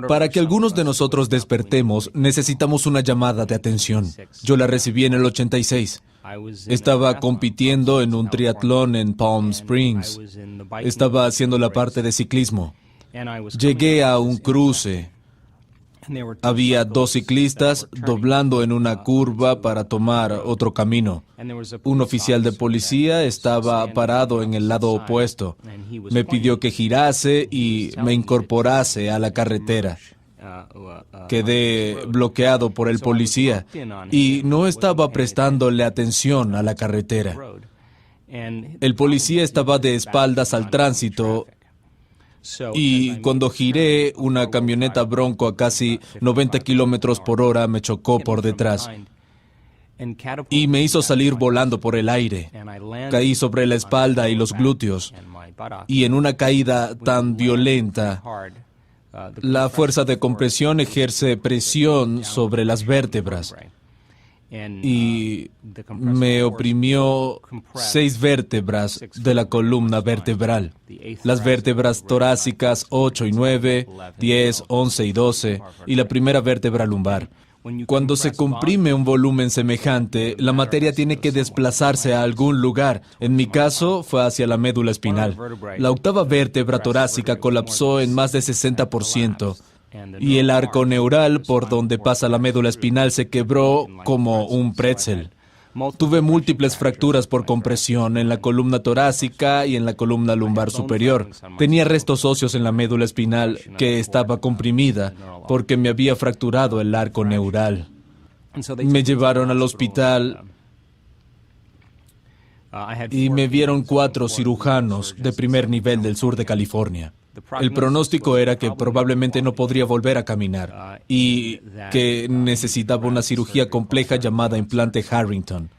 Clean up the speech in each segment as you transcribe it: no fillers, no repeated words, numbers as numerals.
Para que algunos de nosotros despertemos, necesitamos una llamada de atención. Yo la recibí en el 86. Estaba compitiendo en un triatlón en Palm Springs. Estaba haciendo la parte de ciclismo. Llegué a un cruce. Había dos ciclistas doblando en una curva para tomar otro camino. Un oficial de policía estaba parado en el lado opuesto. Me pidió que girase y me incorporase a la carretera. Quedé bloqueado por el policía y no estaba prestándole atención a la carretera. El policía estaba de espaldas al tránsito y cuando giré, una camioneta Bronco a casi 90 kilómetros por hora me chocó por detrás y me hizo salir volando por el aire. Caí sobre la espalda y los glúteos, y en una caída tan violenta, la fuerza de compresión ejerce presión sobre las vértebras y me oprimió 6 vértebras de la columna vertebral. Las vértebras torácicas 8 y 9, 10, 11 y 12 y la primera vértebra lumbar. Cuando se comprime un volumen semejante, la materia tiene que desplazarse a algún lugar. En mi caso, fue hacia la médula espinal. La octava vértebra torácica colapsó en más de 60%. Y el arco neural por donde pasa la médula espinal se quebró como un pretzel. Tuve múltiples fracturas por compresión en la columna torácica y en la columna lumbar superior. Tenía restos óseos en la médula espinal que estaba comprimida porque me había fracturado el arco neural. Me llevaron al hospital y me vieron 4 cirujanos de primer nivel del sur de California. El pronóstico era que probablemente no podría volver a caminar y que necesitaba una cirugía compleja llamada implante Harrington.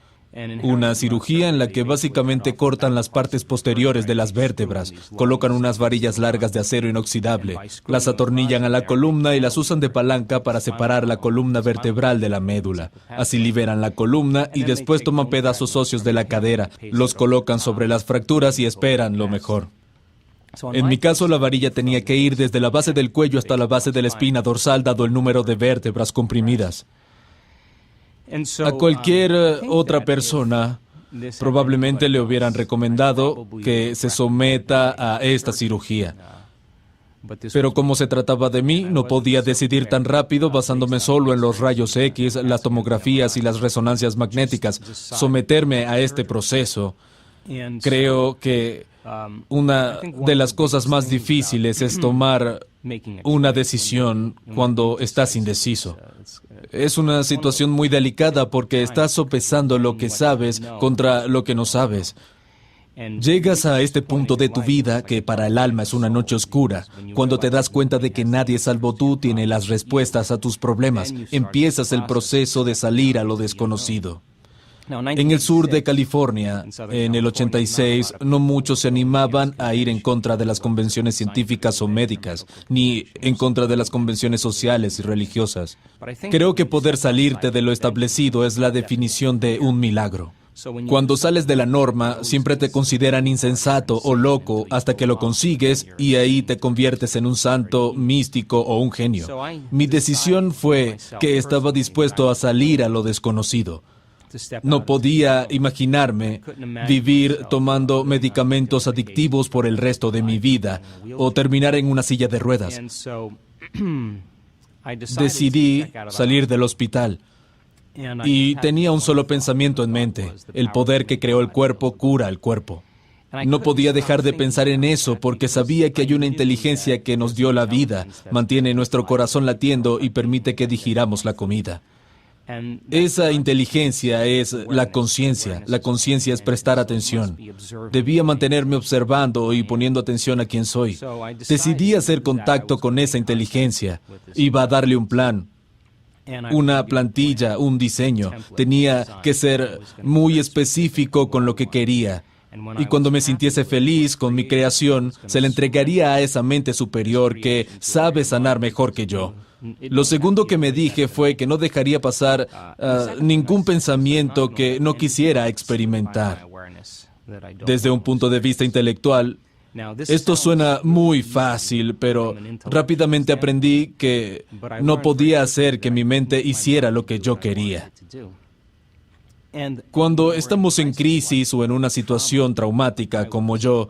Una cirugía en la que básicamente cortan las partes posteriores de las vértebras, colocan unas varillas largas de acero inoxidable, las atornillan a la columna y las usan de palanca para separar la columna vertebral de la médula. Así liberan la columna y después toman pedazos óseos de la cadera, los colocan sobre las fracturas y esperan lo mejor. En mi caso, la varilla tenía que ir desde la base del cuello hasta la base de la espina dorsal, dado el número de vértebras comprimidas. A cualquier otra persona, probablemente le hubieran recomendado que se someta a esta cirugía. Pero como se trataba de mí, no podía decidir tan rápido basándome solo en los rayos X, las tomografías y las resonancias magnéticas. Someterme a este proceso. Creo que una de las cosas más difíciles es tomar una decisión cuando estás indeciso. Es una situación muy delicada porque estás sopesando lo que sabes contra lo que no sabes. Llegas a este punto de tu vida que para el alma es una noche oscura, cuando te das cuenta de que nadie salvo tú tiene las respuestas a tus problemas. Empiezas el proceso de salir a lo desconocido. En el sur de California, en el 86, no muchos se animaban a ir en contra de las convenciones científicas o médicas, ni en contra de las convenciones sociales y religiosas. Creo que poder salirte de lo establecido es la definición de un milagro. Cuando sales de la norma, siempre te consideran insensato o loco hasta que lo consigues y ahí te conviertes en un santo, místico o un genio. Mi decisión fue que estaba dispuesto a salir a lo desconocido. No podía imaginarme vivir tomando medicamentos adictivos por el resto de mi vida o terminar en una silla de ruedas. Decidí salir del hospital y tenía un solo pensamiento en mente: el poder que creó el cuerpo cura el cuerpo. No podía dejar de pensar en eso porque sabía que hay una inteligencia que nos dio la vida, mantiene nuestro corazón latiendo y permite que digiramos la comida. Esa inteligencia es la conciencia. La conciencia es prestar atención. Debía mantenerme observando y poniendo atención a quién soy. Decidí hacer contacto con esa inteligencia. Iba a darle un plan, una plantilla, un diseño. Tenía que ser muy específico con lo que quería. Y cuando me sintiese feliz con mi creación, se le entregaría a esa mente superior que sabe sanar mejor que yo. Lo segundo que me dije fue que no dejaría pasar ningún pensamiento que no quisiera experimentar. Desde un punto de vista intelectual, Esto suena muy fácil, pero rápidamente aprendí que no podía hacer que mi mente hiciera lo que yo quería. Cuando estamos en crisis o en una situación traumática como yo,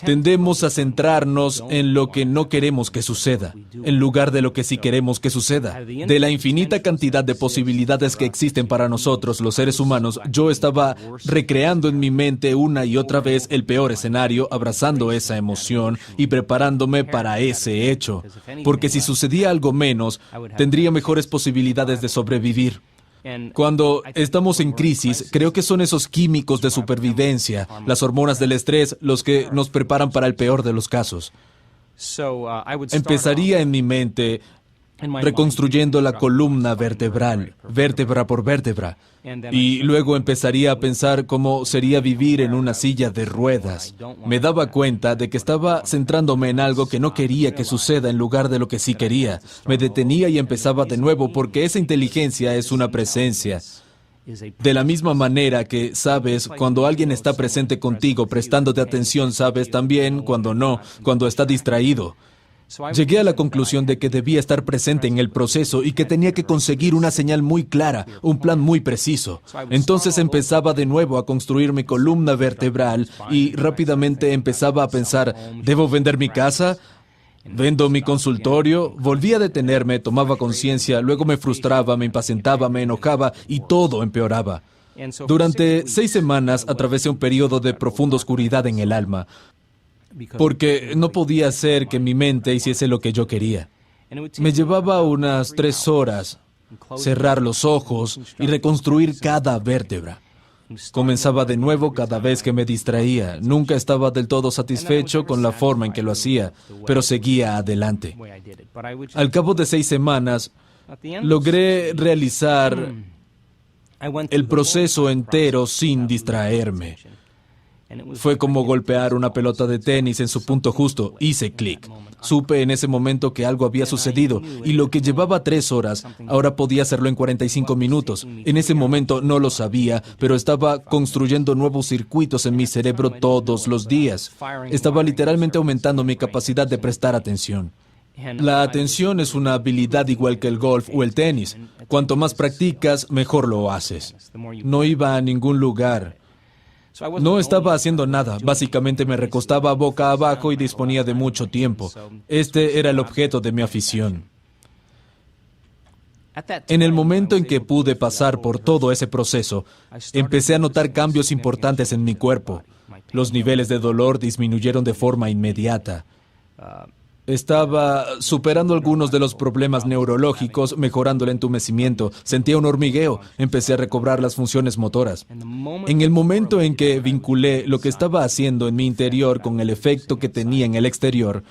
tendemos a centrarnos en lo que no queremos que suceda, en lugar de lo que sí queremos que suceda. De la infinita cantidad de posibilidades que existen para nosotros, los seres humanos, yo estaba recreando en mi mente una y otra vez el peor escenario, abrazando esa emoción y preparándome para ese hecho. Porque si sucedía algo menos, tendría mejores posibilidades de sobrevivir. Cuando estamos en crisis, creo que son esos químicos de supervivencia, las hormonas del estrés, los que nos preparan para el peor de los casos. Empezaría en mi mente reconstruyendo la columna vertebral, vértebra por vértebra, y luego empezaría a pensar cómo sería vivir en una silla de ruedas. Me daba cuenta de que estaba centrándome en algo que no quería que suceda en lugar de lo que sí quería. Me detenía y empezaba de nuevo porque esa inteligencia es una presencia. De la misma manera que sabes cuando alguien está presente contigo, prestándote atención, sabes también cuando no, cuando está distraído. Llegué a la conclusión de que debía estar presente en el proceso y que tenía que conseguir una señal muy clara, un plan muy preciso. Entonces empezaba de nuevo a construir mi columna vertebral y rápidamente empezaba a pensar, ¿debo vender mi casa? ¿Vendo mi consultorio? Volví a detenerme, tomaba conciencia, luego me frustraba, me impacientaba, me enojaba y todo empeoraba. Durante 6 semanas atravesé un periodo de profunda oscuridad en el alma, porque no podía hacer que mi mente hiciese lo que yo quería. Me llevaba unas 3 horas cerrar los ojos y reconstruir cada vértebra. Comenzaba de nuevo cada vez que me distraía. Nunca estaba del todo satisfecho con la forma en que lo hacía, pero seguía adelante. Al cabo de 6 semanas, logré realizar el proceso entero sin distraerme. Fue como golpear una pelota de tenis en su punto justo. Hice clic. Supe en ese momento que algo había sucedido y lo que llevaba 3 horas, ahora podía hacerlo en 45 minutos. En ese momento no lo sabía, pero estaba construyendo nuevos circuitos en mi cerebro todos los días. Estaba literalmente aumentando mi capacidad de prestar atención. La atención es una habilidad igual que el golf o el tenis. Cuanto más practicas, mejor lo haces. No iba a ningún lugar. No estaba haciendo nada, básicamente me recostaba boca abajo y disponía de mucho tiempo. Este era el objeto de mi afición. En el momento en que pude pasar por todo ese proceso, empecé a notar cambios importantes en mi cuerpo. Los niveles de dolor disminuyeron de forma inmediata. Estaba superando algunos de los problemas neurológicos, mejorando el entumecimiento. Sentía un hormigueo. Empecé a recobrar las funciones motoras. En el momento en que vinculé lo que estaba haciendo en mi interior con el efecto que tenía en el exterior,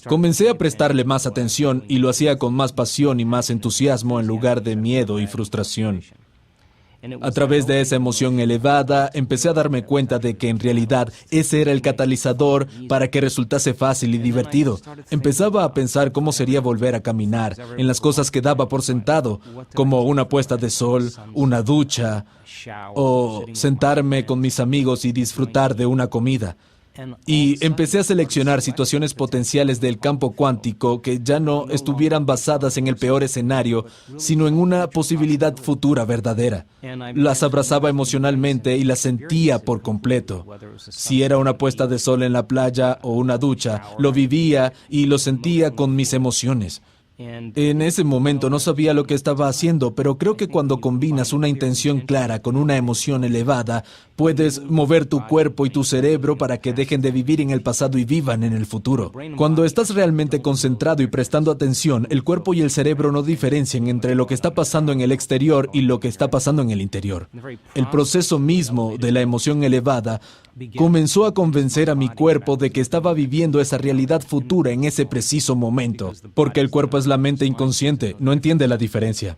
comencé a prestarle más atención y lo hacía con más pasión y más entusiasmo en lugar de miedo y frustración. A través de esa emoción elevada, empecé a darme cuenta de que en realidad ese era el catalizador para que resultase fácil y divertido. Empezaba a pensar cómo sería volver a caminar, en las cosas que daba por sentado, como una puesta de sol, una ducha, o sentarme con mis amigos y disfrutar de una comida. Y empecé a seleccionar situaciones potenciales del campo cuántico que ya no estuvieran basadas en el peor escenario, sino en una posibilidad futura verdadera. Las abrazaba emocionalmente y las sentía por completo. Si era una puesta de sol en la playa o una ducha, lo vivía y lo sentía con mis emociones. En ese momento no sabía lo que estaba haciendo, pero creo que cuando combinas una intención clara con una emoción elevada, puedes mover tu cuerpo y tu cerebro para que dejen de vivir en el pasado y vivan en el futuro. Cuando estás realmente concentrado y prestando atención, el cuerpo y el cerebro no diferencian entre lo que está pasando en el exterior y lo que está pasando en el interior. El proceso mismo de la emoción elevada comenzó a convencer a mi cuerpo de que estaba viviendo esa realidad futura en ese preciso momento, porque el cuerpo es la mente inconsciente, no entiende la diferencia.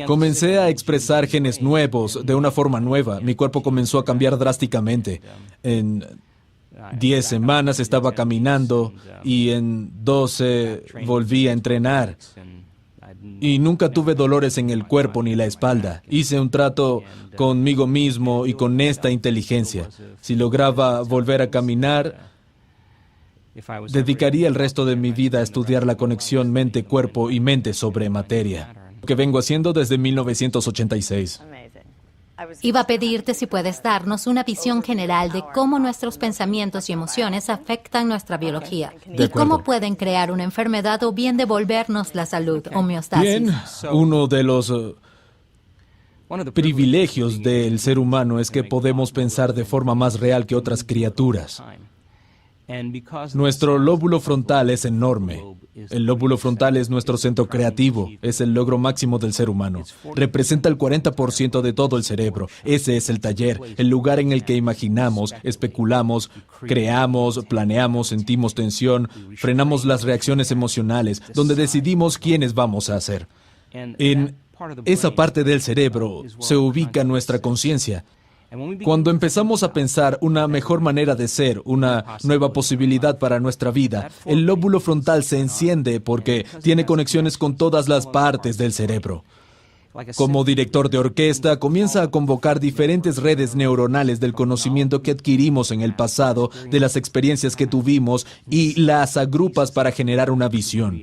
Comencé a expresar genes nuevos de una forma nueva. Mi cuerpo comenzó a cambiar drásticamente. En 10 semanas estaba caminando y en 12 volví a entrenar. Y nunca tuve dolores en el cuerpo ni la espalda. Hice un trato conmigo mismo y con esta inteligencia. Si lograba volver a caminar, Dedicaría el resto de mi vida a estudiar la conexión mente-cuerpo y mente sobre materia, que vengo haciendo desde 1986. Iba a pedirte si puedes darnos una visión general de cómo nuestros pensamientos y emociones afectan nuestra biología y cómo pueden crear una enfermedad o bien devolvernos la salud, homeostasis. Bien, uno de los privilegios del ser humano es que podemos pensar de forma más real que otras criaturas. Nuestro lóbulo frontal es enorme. El lóbulo frontal es nuestro centro creativo, es el logro máximo del ser humano. Representa el 40% de todo el cerebro. Ese es el taller, el lugar en el que imaginamos, especulamos, creamos, planeamos, sentimos tensión, frenamos las reacciones emocionales, donde decidimos quiénes vamos a ser. En esa parte del cerebro se ubica nuestra conciencia. Cuando empezamos a pensar una mejor manera de ser, una nueva posibilidad para nuestra vida, el lóbulo frontal se enciende porque tiene conexiones con todas las partes del cerebro. Como director de orquesta, comienza a convocar diferentes redes neuronales del conocimiento que adquirimos en el pasado, de las experiencias que tuvimos, y las agrupas para generar una visión.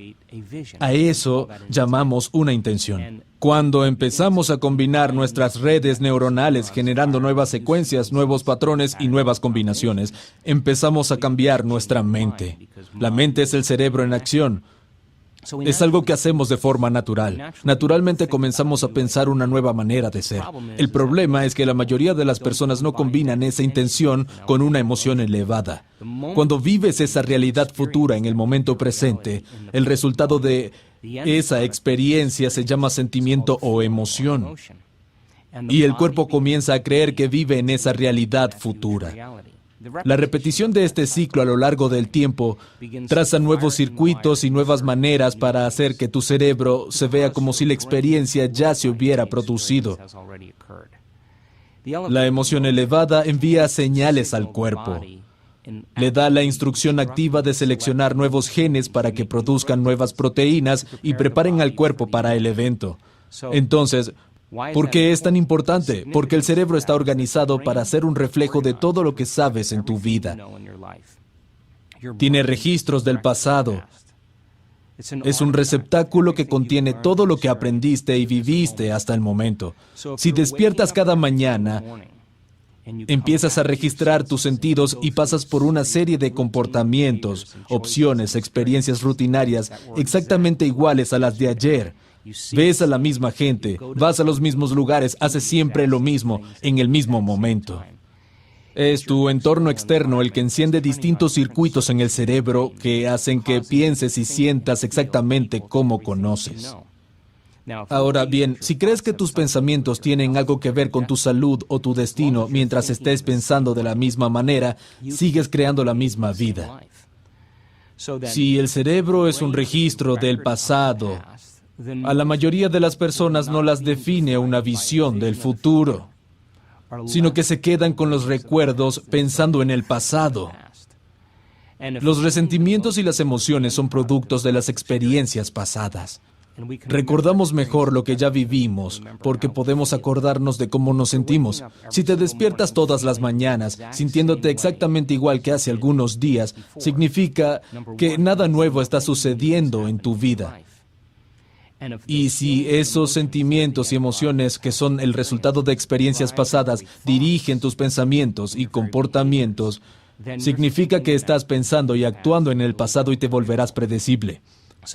A eso llamamos una intención. Cuando empezamos a combinar nuestras redes neuronales generando nuevas secuencias, nuevos patrones y nuevas combinaciones, empezamos a cambiar nuestra mente. La mente es el cerebro en acción. Es algo que hacemos de forma natural. Naturalmente comenzamos a pensar una nueva manera de ser. El problema es que la mayoría de las personas no combinan esa intención con una emoción elevada. Cuando vives esa realidad futura en el momento presente, el resultado de esa experiencia se llama sentimiento o emoción. Y el cuerpo comienza a creer que vive en esa realidad futura. La repetición de este ciclo a lo largo del tiempo traza nuevos circuitos y nuevas maneras para hacer que tu cerebro se vea como si la experiencia ya se hubiera producido. La emoción elevada envía señales al cuerpo. Le da la instrucción activa de seleccionar nuevos genes para que produzcan nuevas proteínas y preparen al cuerpo para el evento. Entonces, ¿por qué es tan importante? Porque el cerebro está organizado para ser un reflejo de todo lo que sabes en tu vida. Tiene registros del pasado. Es un receptáculo que contiene todo lo que aprendiste y viviste hasta el momento. Si despiertas cada mañana, empiezas a registrar tus sentidos y pasas por una serie de comportamientos, opciones, experiencias rutinarias exactamente iguales a las de ayer. Ves a la misma gente, vas a los mismos lugares, haces siempre lo mismo, en el mismo momento. Es tu entorno externo el que enciende distintos circuitos en el cerebro que hacen que pienses y sientas exactamente como conoces. Ahora bien, si crees que tus pensamientos tienen algo que ver con tu salud o tu destino mientras estés pensando de la misma manera, sigues creando la misma vida. Si el cerebro es un registro del pasado, a la mayoría de las personas no las define una visión del futuro, sino que se quedan con los recuerdos pensando en el pasado. Los resentimientos y las emociones son productos de las experiencias pasadas. Recordamos mejor lo que ya vivimos porque podemos acordarnos de cómo nos sentimos. Si te despiertas todas las mañanas sintiéndote exactamente igual que hace algunos días, significa que nada nuevo está sucediendo en tu vida. Y si esos sentimientos y emociones que son el resultado de experiencias pasadas dirigen tus pensamientos y comportamientos, significa que estás pensando y actuando en el pasado y te volverás predecible.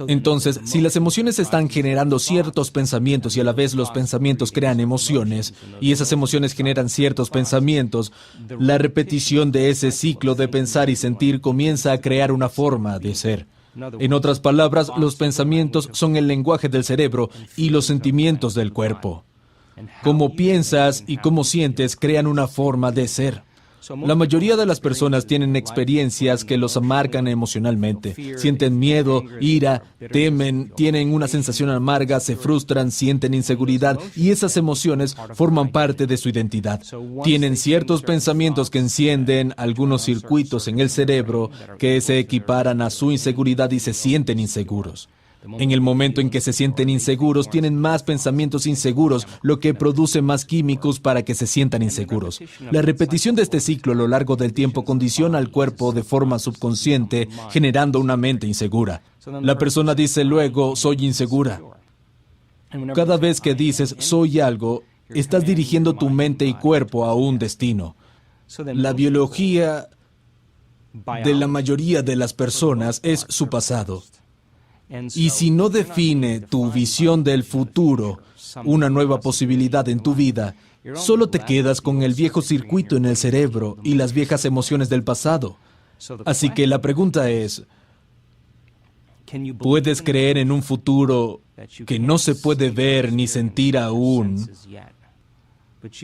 Entonces, si las emociones están generando ciertos pensamientos y a la vez los pensamientos crean emociones, y esas emociones generan ciertos pensamientos, la repetición de ese ciclo de pensar y sentir comienza a crear una forma de ser. En otras palabras, los pensamientos son el lenguaje del cerebro y los sentimientos del cuerpo. Cómo piensas y cómo sientes crean una forma de ser. La mayoría de las personas tienen experiencias que los marcan emocionalmente. Sienten miedo, ira, temen, tienen una sensación amarga, se frustran, sienten inseguridad y esas emociones forman parte de su identidad. Tienen ciertos pensamientos que encienden algunos circuitos en el cerebro que se equiparan a su inseguridad y se sienten inseguros. En el momento en que se sienten inseguros, tienen más pensamientos inseguros, lo que produce más químicos para que se sientan inseguros. La repetición de este ciclo a lo largo del tiempo condiciona al cuerpo de forma subconsciente, generando una mente insegura. La persona dice luego, soy insegura. Cada vez que dices, soy algo, estás dirigiendo tu mente y cuerpo a un destino. La biología de la mayoría de las personas es su pasado. Y si no define tu visión del futuro, una nueva posibilidad en tu vida, solo te quedas con el viejo circuito en el cerebro y las viejas emociones del pasado. Así que la pregunta es, ¿puedes creer en un futuro que no se puede ver ni sentir aún,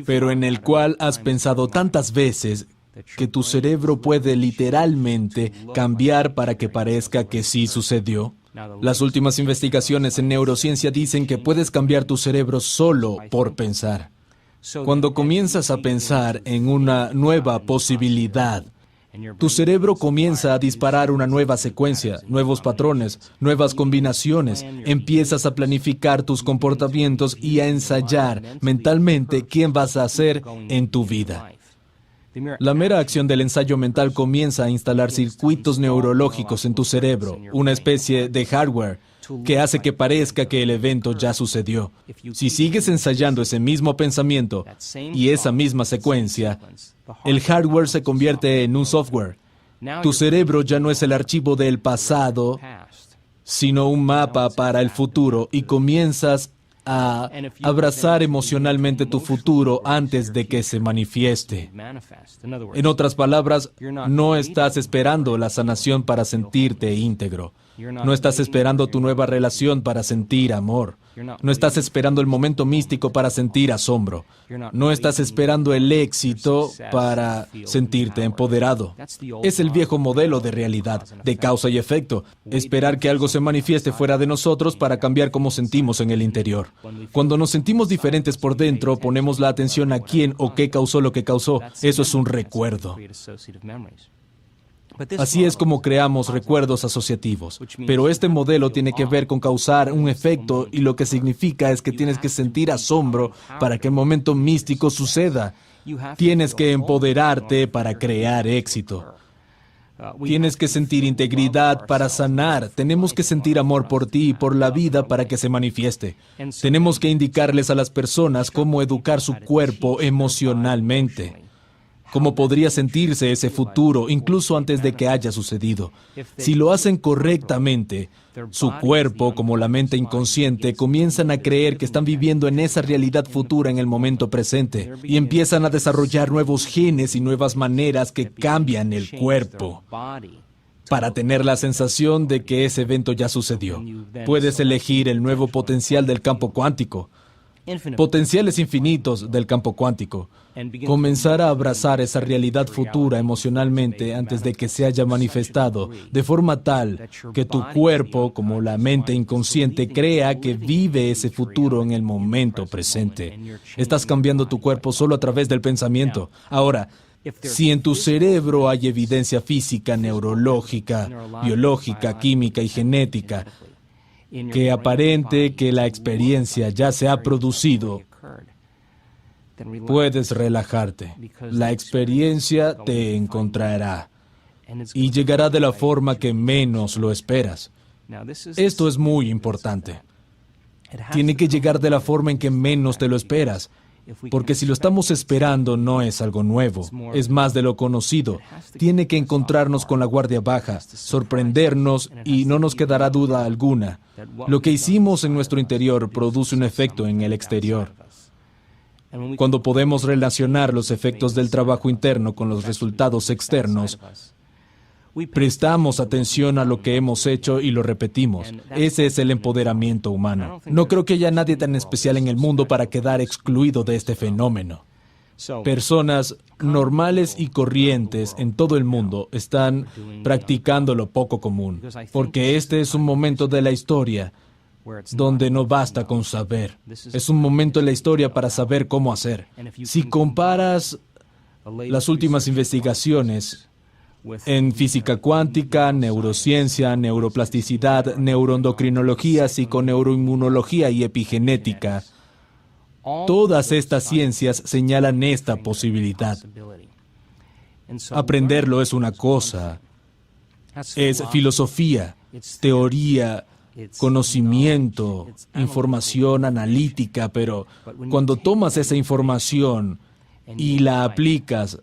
pero en el cual has pensado tantas veces que tu cerebro puede literalmente cambiar para que parezca que sí sucedió? Las últimas investigaciones en neurociencia dicen que puedes cambiar tu cerebro solo por pensar. Cuando comienzas a pensar en una nueva posibilidad, tu cerebro comienza a disparar una nueva secuencia, nuevos patrones, nuevas combinaciones. Empiezas a planificar tus comportamientos y a ensayar mentalmente quién vas a ser en tu vida. La mera acción del ensayo mental comienza a instalar circuitos neurológicos en tu cerebro, una especie de hardware, que hace que parezca que el evento ya sucedió. Si sigues ensayando ese mismo pensamiento y esa misma secuencia, el hardware se convierte en un software. Tu cerebro ya no es el archivo del pasado, sino un mapa para el futuro, y comienzas a abrazar emocionalmente tu futuro antes de que se manifieste. En otras palabras, no estás esperando la sanación para sentirte íntegro. No estás esperando tu nueva relación para sentir amor. No estás esperando el momento místico para sentir asombro. No estás esperando el éxito para sentirte empoderado. Es el viejo modelo de realidad, de causa y efecto. Esperar que algo se manifieste fuera de nosotros para cambiar cómo sentimos en el interior. Cuando nos sentimos diferentes por dentro, ponemos la atención a quién o qué causó lo que causó. Eso es un recuerdo. Así es como creamos recuerdos asociativos. Pero este modelo tiene que ver con causar un efecto, y lo que significa es que tienes que sentir asombro para que el momento místico suceda. Tienes que empoderarte para crear éxito. Tienes que sentir integridad para sanar. Tenemos que sentir amor por ti y por la vida para que se manifieste. Tenemos que indicarles a las personas cómo educar su cuerpo emocionalmente. Cómo podría sentirse ese futuro, incluso antes de que haya sucedido. Si lo hacen correctamente, su cuerpo, como la mente inconsciente, comienzan a creer que están viviendo en esa realidad futura en el momento presente, y empiezan a desarrollar nuevos genes y nuevas maneras que cambian el cuerpo para tener la sensación de que ese evento ya sucedió. Puedes elegir el nuevo potencial del campo cuántico. Potenciales infinitos del campo cuántico. Comenzar a abrazar esa realidad futura emocionalmente antes de que se haya manifestado, de forma tal que tu cuerpo, como la mente inconsciente, crea que vive ese futuro en el momento presente. Estás cambiando tu cuerpo solo a través del pensamiento. Ahora, si en tu cerebro hay evidencia física, neurológica, biológica, química y genética, que aparente que la experiencia ya se ha producido, puedes relajarte. La experiencia te encontrará y llegará de la forma que menos lo esperas. Esto es muy importante. Tiene que llegar de la forma en que menos te lo esperas. Porque si lo estamos esperando, no es algo nuevo, es más de lo conocido. Tiene que encontrarnos con la guardia baja, sorprendernos, y no nos quedará duda alguna. Lo que hicimos en nuestro interior produce un efecto en el exterior. Cuando podemos relacionar los efectos del trabajo interno con los resultados externos, prestamos atención a lo que hemos hecho y lo repetimos. Ese es el empoderamiento humano. No creo que haya nadie tan especial en el mundo para quedar excluido de este fenómeno. Personas normales y corrientes en todo el mundo están practicando lo poco común, porque este es un momento de la historia donde no basta con saber. Es un momento en la historia para saber cómo hacer. Si comparas las últimas investigaciones en física cuántica, neurociencia, neuroplasticidad, neuroendocrinología, psiconeuroinmunología y epigenética. Todas estas ciencias señalan esta posibilidad. Aprenderlo es una cosa, es filosofía, teoría, conocimiento, información analítica, pero cuando tomas esa información y la aplicas,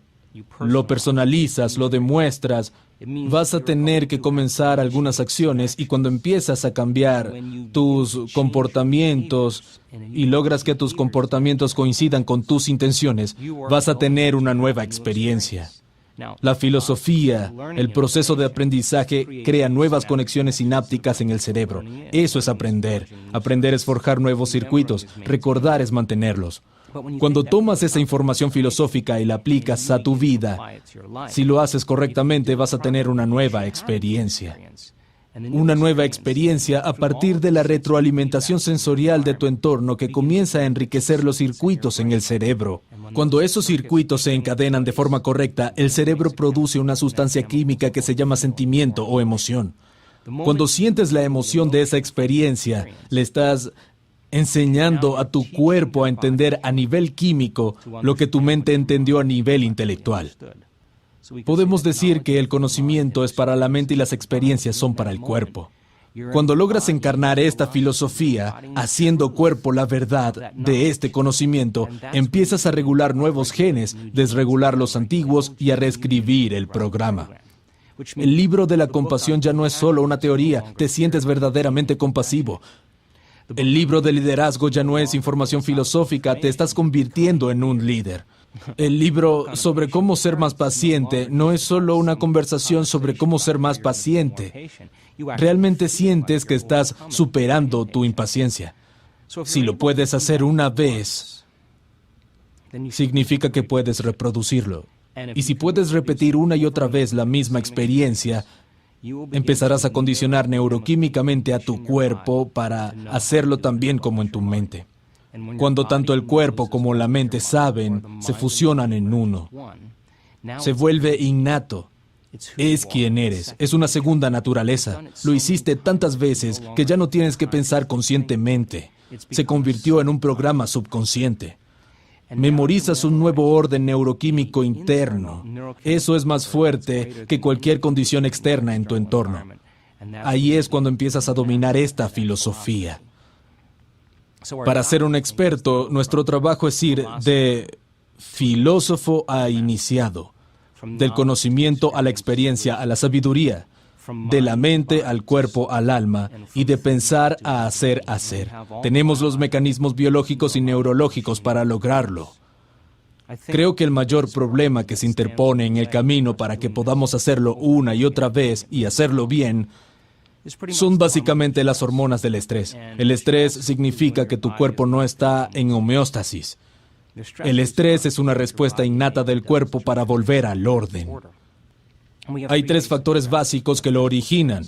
lo personalizas, lo demuestras, vas a tener que comenzar algunas acciones y cuando empiezas a cambiar tus comportamientos y logras que tus comportamientos coincidan con tus intenciones, vas a tener una nueva experiencia. La filosofía, el proceso de aprendizaje, crea nuevas conexiones sinápticas en el cerebro. Eso es aprender. Aprender es forjar nuevos circuitos. Recordar es mantenerlos. Cuando tomas esa información filosófica y la aplicas a tu vida, si lo haces correctamente, vas a tener una nueva experiencia. Una nueva experiencia a partir de la retroalimentación sensorial de tu entorno que comienza a enriquecer los circuitos en el cerebro. Cuando esos circuitos se encadenan de forma correcta, el cerebro produce una sustancia química que se llama sentimiento o emoción. Cuando sientes la emoción de esa experiencia, le estás enseñando a tu cuerpo a entender a nivel químico lo que tu mente entendió a nivel intelectual. Podemos decir que el conocimiento es para la mente y las experiencias son para el cuerpo. Cuando logras encarnar esta filosofía, haciendo cuerpo la verdad de este conocimiento, empiezas a regular nuevos genes, desregular los antiguos y a reescribir el programa. El libro de la compasión ya no es solo una teoría, te sientes verdaderamente compasivo. El libro de liderazgo ya no es información filosófica, te estás convirtiendo en un líder. El libro sobre cómo ser más paciente no es solo una conversación sobre cómo ser más paciente. Realmente sientes que estás superando tu impaciencia. Si lo puedes hacer una vez, significa que puedes reproducirlo. Y si puedes repetir una y otra vez la misma experiencia, empezarás a condicionar neuroquímicamente a tu cuerpo para hacerlo tan bien como en tu mente. Cuando tanto el cuerpo como la mente saben, se fusionan en uno. Se vuelve innato. Es quien eres. Es una segunda naturaleza. Lo hiciste tantas veces que ya no tienes que pensar conscientemente. Se convirtió en un programa subconsciente. Memorizas un nuevo orden neuroquímico interno. Eso es más fuerte que cualquier condición externa en tu entorno. Ahí es cuando empiezas a dominar esta filosofía. Para ser un experto, nuestro trabajo es ir de filósofo a iniciado, del conocimiento a la experiencia, a la sabiduría, de la mente al cuerpo, al alma, y de pensar a hacer. Tenemos los mecanismos biológicos y neurológicos para lograrlo. Creo que el mayor problema que se interpone en el camino para que podamos hacerlo una y otra vez y hacerlo bien son básicamente las hormonas del estrés. El estrés significa que tu cuerpo no está en homeostasis. El estrés es una respuesta innata del cuerpo para volver al orden. Hay 3 factores básicos que lo originan.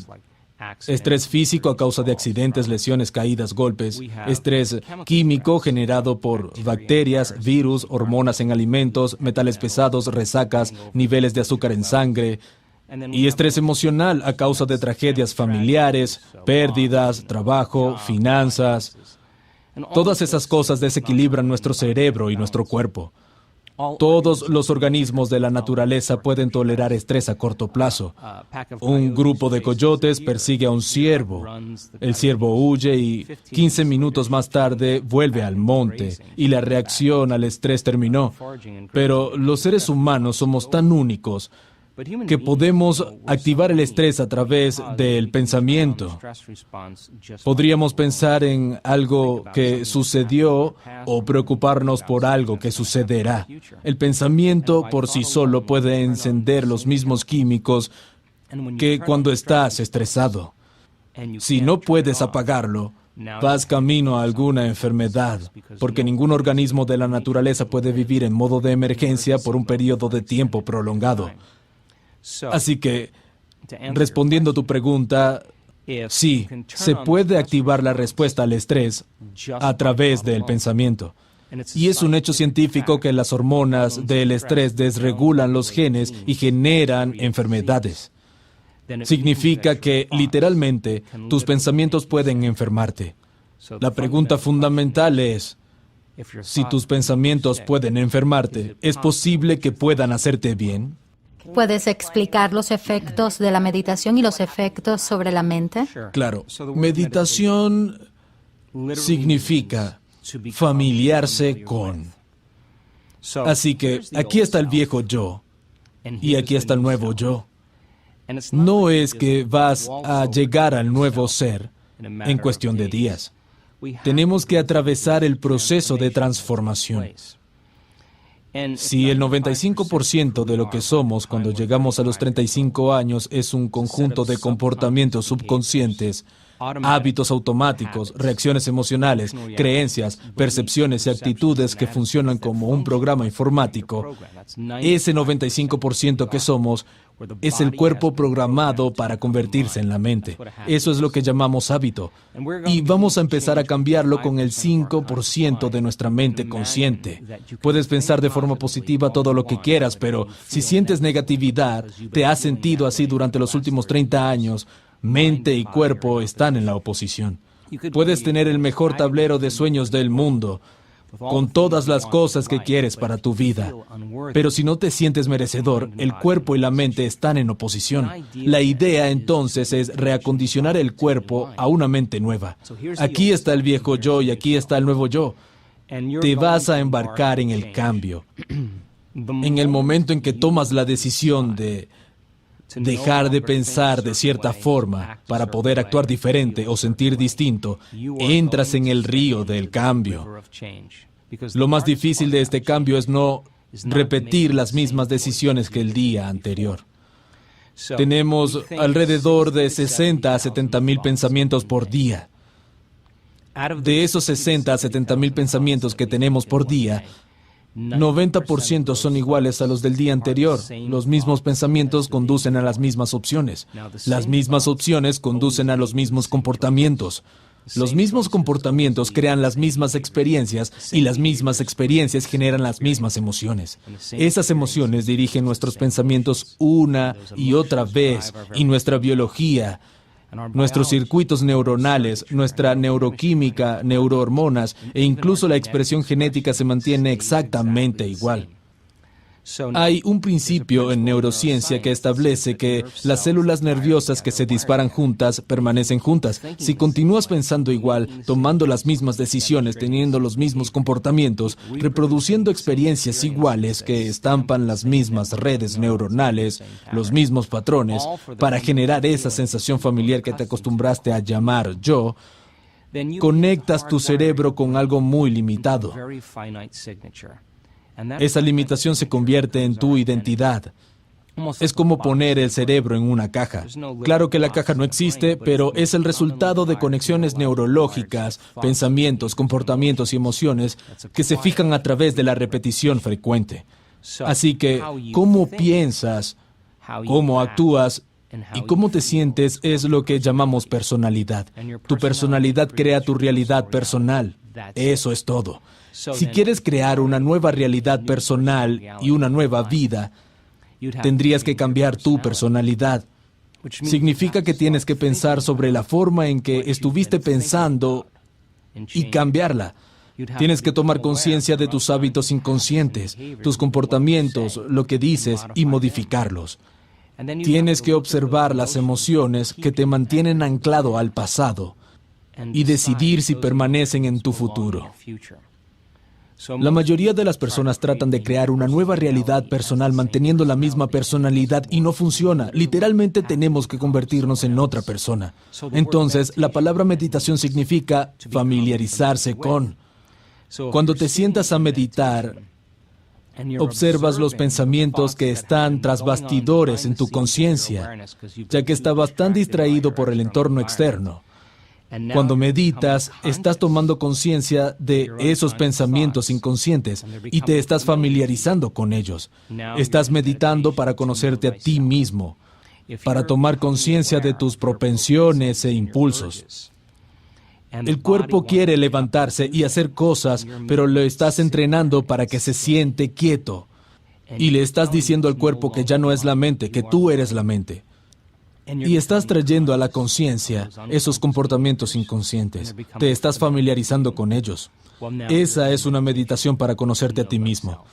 Estrés físico a causa de accidentes, lesiones, caídas, golpes. Estrés químico generado por bacterias, virus, hormonas en alimentos, metales pesados, resacas, niveles de azúcar en sangre. Y estrés emocional a causa de tragedias familiares, pérdidas, trabajo, finanzas. Todas esas cosas desequilibran nuestro cerebro y nuestro cuerpo. Todos los organismos de la naturaleza pueden tolerar estrés a corto plazo. Un grupo de coyotes persigue a un ciervo. El ciervo huye y 15 minutos más tarde vuelve al monte y la reacción al estrés terminó. Pero los seres humanos somos tan únicos que podemos activar el estrés a través del pensamiento. Podríamos pensar en algo que sucedió o preocuparnos por algo que sucederá. El pensamiento por sí solo puede encender los mismos químicos que cuando estás estresado. Si no puedes apagarlo, vas camino a alguna enfermedad, porque ningún organismo de la naturaleza puede vivir en modo de emergencia por un periodo de tiempo prolongado. Así que, respondiendo a tu pregunta, sí, se puede activar la respuesta al estrés a través del pensamiento. Y es un hecho científico que las hormonas del estrés desregulan los genes y generan enfermedades. Significa que, literalmente, tus pensamientos pueden enfermarte. La pregunta fundamental es, si tus pensamientos pueden enfermarte, ¿es posible que puedan hacerte bien? ¿Puedes explicar los efectos de la meditación y los efectos sobre la mente? Claro, meditación significa familiarse con. Así que aquí está el viejo yo y aquí está el nuevo yo. No es que vas a llegar al nuevo ser en cuestión de días. Tenemos que atravesar el proceso de transformación. Si el 95% de lo que somos cuando llegamos a los 35 años es un conjunto de comportamientos subconscientes, hábitos automáticos, reacciones emocionales, creencias, percepciones y actitudes que funcionan como un programa informático, ese 95% que somos es el cuerpo programado para convertirse en la mente. Eso es lo que llamamos hábito. Y vamos a empezar a cambiarlo con el 5% de nuestra mente consciente. Puedes pensar de forma positiva todo lo que quieras, pero si sientes negatividad, te has sentido así durante los últimos 30 años, mente y cuerpo están en la oposición. Puedes tener el mejor tablero de sueños del mundo, con todas las cosas que quieres para tu vida. Pero si no te sientes merecedor, el cuerpo y la mente están en oposición. La idea entonces es reacondicionar el cuerpo a una mente nueva. Aquí está el viejo yo y aquí está el nuevo yo. Te vas a embarcar en el cambio. En el momento en que tomas la decisión de dejar de pensar de cierta forma para poder actuar diferente o sentir distinto, entras en el río del cambio. Lo más difícil de este cambio es no repetir las mismas decisiones que el día anterior. Tenemos alrededor de 60 a 70 mil pensamientos por día. De esos 60 a 70 mil pensamientos que tenemos por día, 90% son iguales a los del día anterior. Los mismos pensamientos conducen a las mismas opciones. Las mismas opciones conducen a los mismos comportamientos. Los mismos comportamientos crean las mismas experiencias y las mismas experiencias generan las mismas emociones. Esas emociones dirigen nuestros pensamientos una y otra vez y nuestra biología, nuestros circuitos neuronales, nuestra neuroquímica, neurohormonas e incluso la expresión genética se mantiene exactamente igual. Hay un principio en neurociencia que establece que las células nerviosas que se disparan juntas permanecen juntas. Si continúas pensando igual, tomando las mismas decisiones, teniendo los mismos comportamientos, reproduciendo experiencias iguales que estampan las mismas redes neuronales, los mismos patrones, para generar esa sensación familiar que te acostumbraste a llamar yo, conectas tu cerebro con algo muy limitado. Esa limitación se convierte en tu identidad. Es como poner el cerebro en una caja. Claro que la caja no existe, pero es el resultado de conexiones neurológicas, pensamientos, comportamientos y emociones que se fijan a través de la repetición frecuente. Así que, cómo piensas, cómo actúas y cómo te sientes es lo que llamamos personalidad. Tu personalidad crea tu realidad personal. Eso es todo. Si quieres crear una nueva realidad personal y una nueva vida, tendrías que cambiar tu personalidad. Significa que tienes que pensar sobre la forma en que estuviste pensando y cambiarla. Tienes que tomar conciencia de tus hábitos inconscientes, tus comportamientos, lo que dices y modificarlos. Tienes que observar las emociones que te mantienen anclado al pasado y decidir si permanecen en tu futuro. La mayoría de las personas tratan de crear una nueva realidad personal manteniendo la misma personalidad y no funciona. Literalmente tenemos que convertirnos en otra persona. Entonces, la palabra meditación significa familiarizarse con. Cuando te sientas a meditar, observas los pensamientos que están tras bastidores en tu conciencia, ya que estabas tan distraído por el entorno externo. Cuando meditas, estás tomando conciencia de esos pensamientos inconscientes y te estás familiarizando con ellos. Estás meditando para conocerte a ti mismo, para tomar conciencia de tus propensiones e impulsos. El cuerpo quiere levantarse y hacer cosas, pero lo estás entrenando para que se siente quieto. Y le estás diciendo al cuerpo que ya no es la mente, que tú eres la mente. Y estás trayendo a la conciencia esos comportamientos inconscientes. Te estás familiarizando con ellos. Esa es una meditación para conocerte a ti mismo.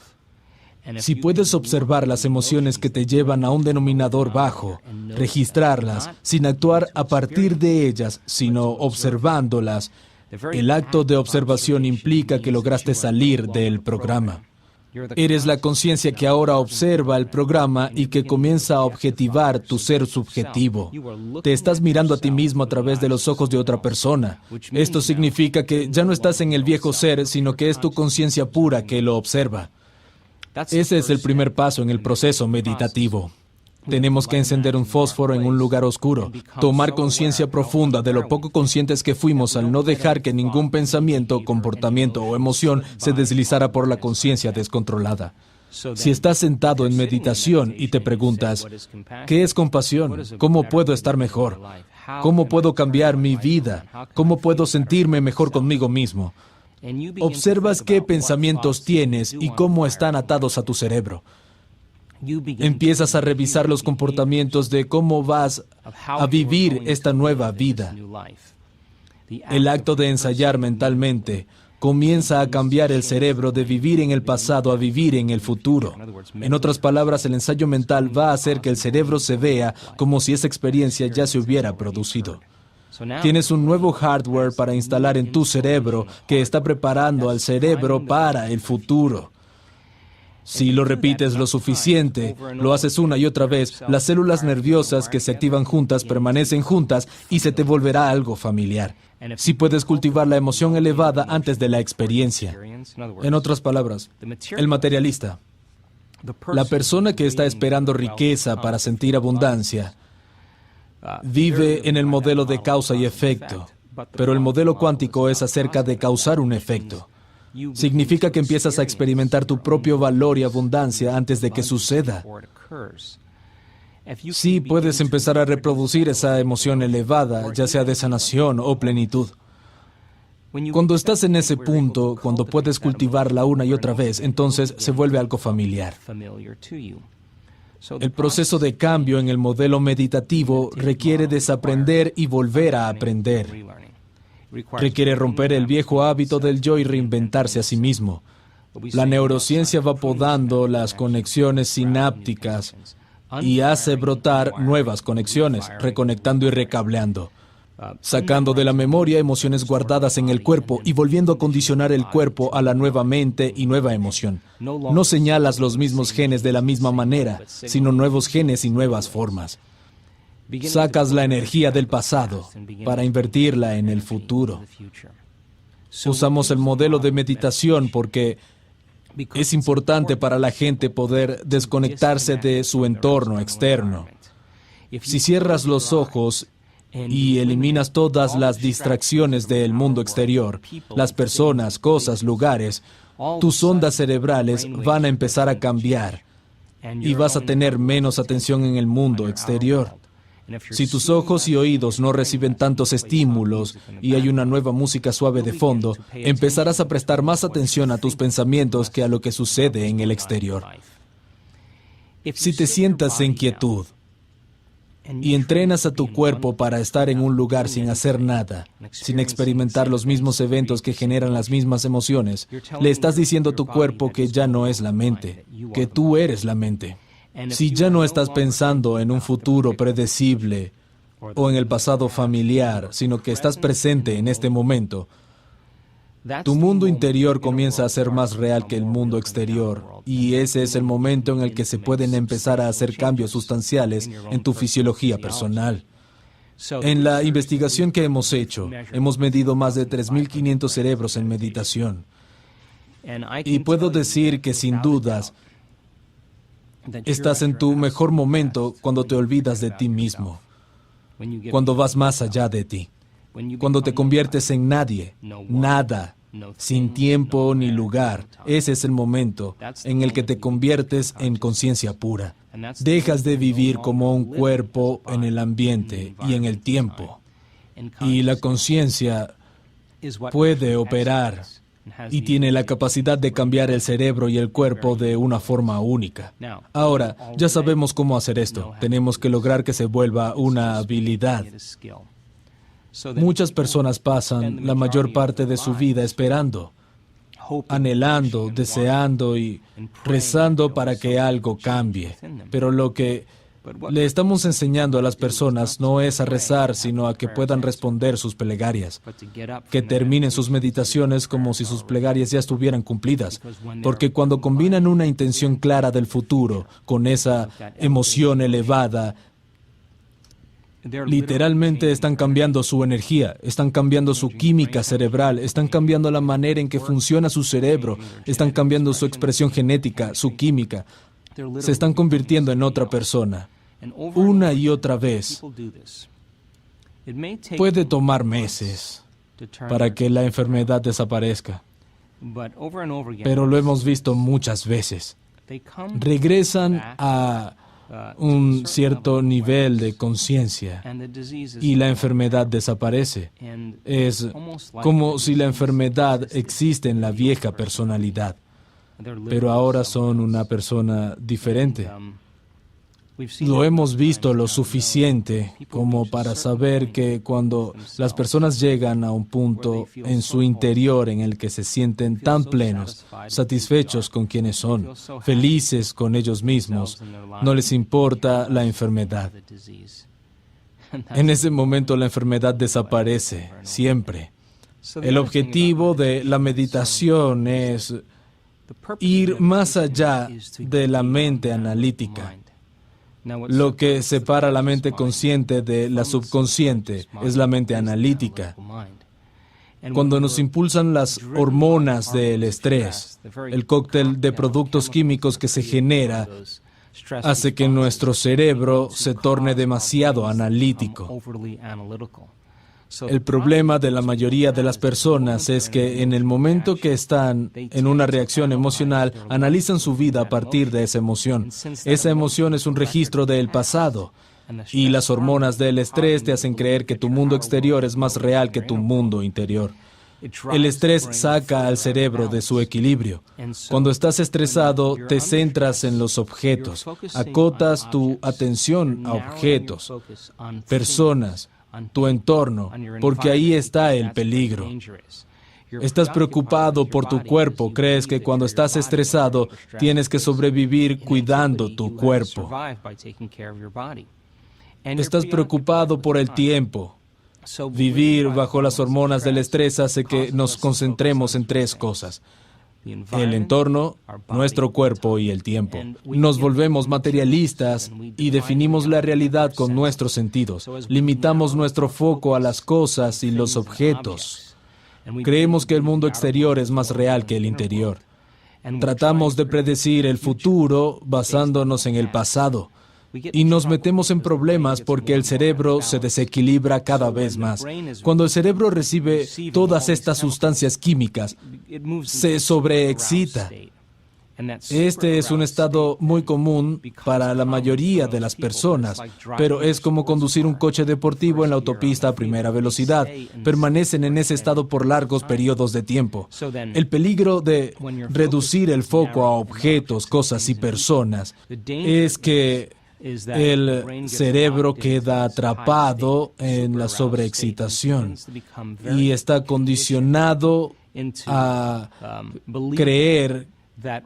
Si puedes observar las emociones que te llevan a un denominador bajo, registrarlas, sin actuar a partir de ellas, sino observándolas, el acto de observación implica que lograste salir del programa. Eres la conciencia que ahora observa el programa y que comienza a objetivar tu ser subjetivo. Te estás mirando a ti mismo a través de los ojos de otra persona. Esto significa que ya no estás en el viejo ser, sino que es tu conciencia pura que lo observa. Ese es el primer paso en el proceso meditativo. Tenemos que encender un fósforo en un lugar oscuro, tomar conciencia profunda de lo poco conscientes que fuimos al no dejar que ningún pensamiento, comportamiento o emoción se deslizara por la conciencia descontrolada. Si estás sentado en meditación y te preguntas, ¿qué es compasión? ¿Cómo puedo estar mejor? ¿Cómo puedo cambiar mi vida? ¿Cómo puedo sentirme mejor conmigo mismo? Observas qué pensamientos tienes y cómo están atados a tu cerebro. Empiezas a revisar los comportamientos de cómo vas a vivir esta nueva vida. El acto de ensayar mentalmente comienza a cambiar el cerebro de vivir en el pasado a vivir en el futuro. En otras palabras, el ensayo mental va a hacer que el cerebro se vea como si esa experiencia ya se hubiera producido. Tienes un nuevo hardware para instalar en tu cerebro que está preparando al cerebro para el futuro. Si lo repites lo suficiente, lo haces una y otra vez, las células nerviosas que se activan juntas permanecen juntas y se te volverá algo familiar. Si puedes cultivar la emoción elevada antes de la experiencia. En otras palabras, el materialista, la persona que está esperando riqueza para sentir abundancia, vive en el modelo de causa y efecto, pero el modelo cuántico es acerca de causar un efecto. Significa que empiezas a experimentar tu propio valor y abundancia antes de que suceda. Sí, puedes empezar a reproducir esa emoción elevada, ya sea de sanación o plenitud. Cuando estás en ese punto, cuando puedes cultivarla una y otra vez, entonces se vuelve algo familiar. El proceso de cambio en el modelo meditativo requiere desaprender y volver a aprender. Requiere romper el viejo hábito del yo y reinventarse a sí mismo. La neurociencia va podando las conexiones sinápticas y hace brotar nuevas conexiones, reconectando y recableando, sacando de la memoria emociones guardadas en el cuerpo y volviendo a condicionar el cuerpo a la nueva mente y nueva emoción. No señalas los mismos genes de la misma manera, sino nuevos genes y nuevas formas. Sacas la energía del pasado para invertirla en el futuro. Usamos el modelo de meditación porque es importante para la gente poder desconectarse de su entorno externo. Si cierras los ojos y eliminas todas las distracciones del mundo exterior, las personas, cosas, lugares, tus ondas cerebrales van a empezar a cambiar y vas a tener menos atención en el mundo exterior. Si tus ojos y oídos no reciben tantos estímulos y hay una nueva música suave de fondo, empezarás a prestar más atención a tus pensamientos que a lo que sucede en el exterior. Si te sientas en quietud y entrenas a tu cuerpo para estar en un lugar sin hacer nada, sin experimentar los mismos eventos que generan las mismas emociones, le estás diciendo a tu cuerpo que ya no es la mente, que tú eres la mente. Si ya no estás pensando en un futuro predecible o en el pasado familiar, sino que estás presente en este momento, tu mundo interior comienza a ser más real que el mundo exterior, y ese es el momento en el que se pueden empezar a hacer cambios sustanciales en tu fisiología personal. En la investigación que hemos hecho, hemos medido más de 3.500 cerebros en meditación. Y puedo decir que sin dudas, estás en tu mejor momento cuando te olvidas de ti mismo, cuando vas más allá de ti, cuando te conviertes en nadie, nada, sin tiempo ni lugar. Ese es el momento en el que te conviertes en conciencia pura. Dejas de vivir como un cuerpo en el ambiente y en el tiempo. Y la conciencia puede operar y tiene la capacidad de cambiar el cerebro y el cuerpo de una forma única. Ahora, ya sabemos cómo hacer esto. Tenemos que lograr que se vuelva una habilidad. Muchas personas pasan la mayor parte de su vida esperando, anhelando, deseando y rezando para que algo cambie. Pero lo que le estamos enseñando a las personas no es a rezar, sino a que puedan responder sus plegarias, que terminen sus meditaciones como si sus plegarias ya estuvieran cumplidas. Porque cuando combinan una intención clara del futuro con esa emoción elevada, literalmente están cambiando su energía, están cambiando su química cerebral, están cambiando la manera en que funciona su cerebro, están cambiando su expresión genética, su química. Se están convirtiendo en otra persona, una y otra vez. Puede tomar meses para que la enfermedad desaparezca, pero lo hemos visto muchas veces. Regresan a un cierto nivel de conciencia y la enfermedad desaparece. Es como si la enfermedad existe en la vieja personalidad, pero ahora son una persona diferente. Lo hemos visto lo suficiente como para saber que cuando las personas llegan a un punto en su interior en el que se sienten tan plenos, satisfechos con quienes son, felices con ellos mismos, no les importa la enfermedad. En ese momento la enfermedad desaparece, siempre. El objetivo de la meditación es ir más allá de la mente analítica. Lo que separa la mente consciente de la subconsciente es la mente analítica. Cuando nos impulsan las hormonas del estrés, el cóctel de productos químicos que se genera hace que nuestro cerebro se torne demasiado analítico. El problema de la mayoría de las personas es que en el momento que están en una reacción emocional, analizan su vida a partir de esa emoción. Esa emoción es un registro del pasado. Y las hormonas del estrés te hacen creer que tu mundo exterior es más real que tu mundo interior. El estrés saca al cerebro de su equilibrio. Cuando estás estresado, te centras en los objetos. Acotas tu atención a objetos, personas, tu entorno, porque ahí está el peligro. Estás preocupado por tu cuerpo, crees que cuando estás estresado tienes que sobrevivir cuidando tu cuerpo. Estás preocupado por el tiempo. Vivir bajo las hormonas del estrés hace que nos concentremos en tres cosas: el entorno, nuestro cuerpo y el tiempo. Nos volvemos materialistas y definimos la realidad con nuestros sentidos. Limitamos nuestro foco a las cosas y los objetos. Creemos que el mundo exterior es más real que el interior. Tratamos de predecir el futuro basándonos en el pasado. Y nos metemos en problemas porque el cerebro se desequilibra cada vez más. Cuando el cerebro recibe todas estas sustancias químicas, se sobreexcita. Este es un estado muy común para la mayoría de las personas, pero es como conducir un coche deportivo en la autopista a primera velocidad. Permanecen en ese estado por largos periodos de tiempo. El peligro de reducir el foco a objetos, cosas y personas es que el cerebro queda atrapado en la sobreexcitación y está condicionado a creer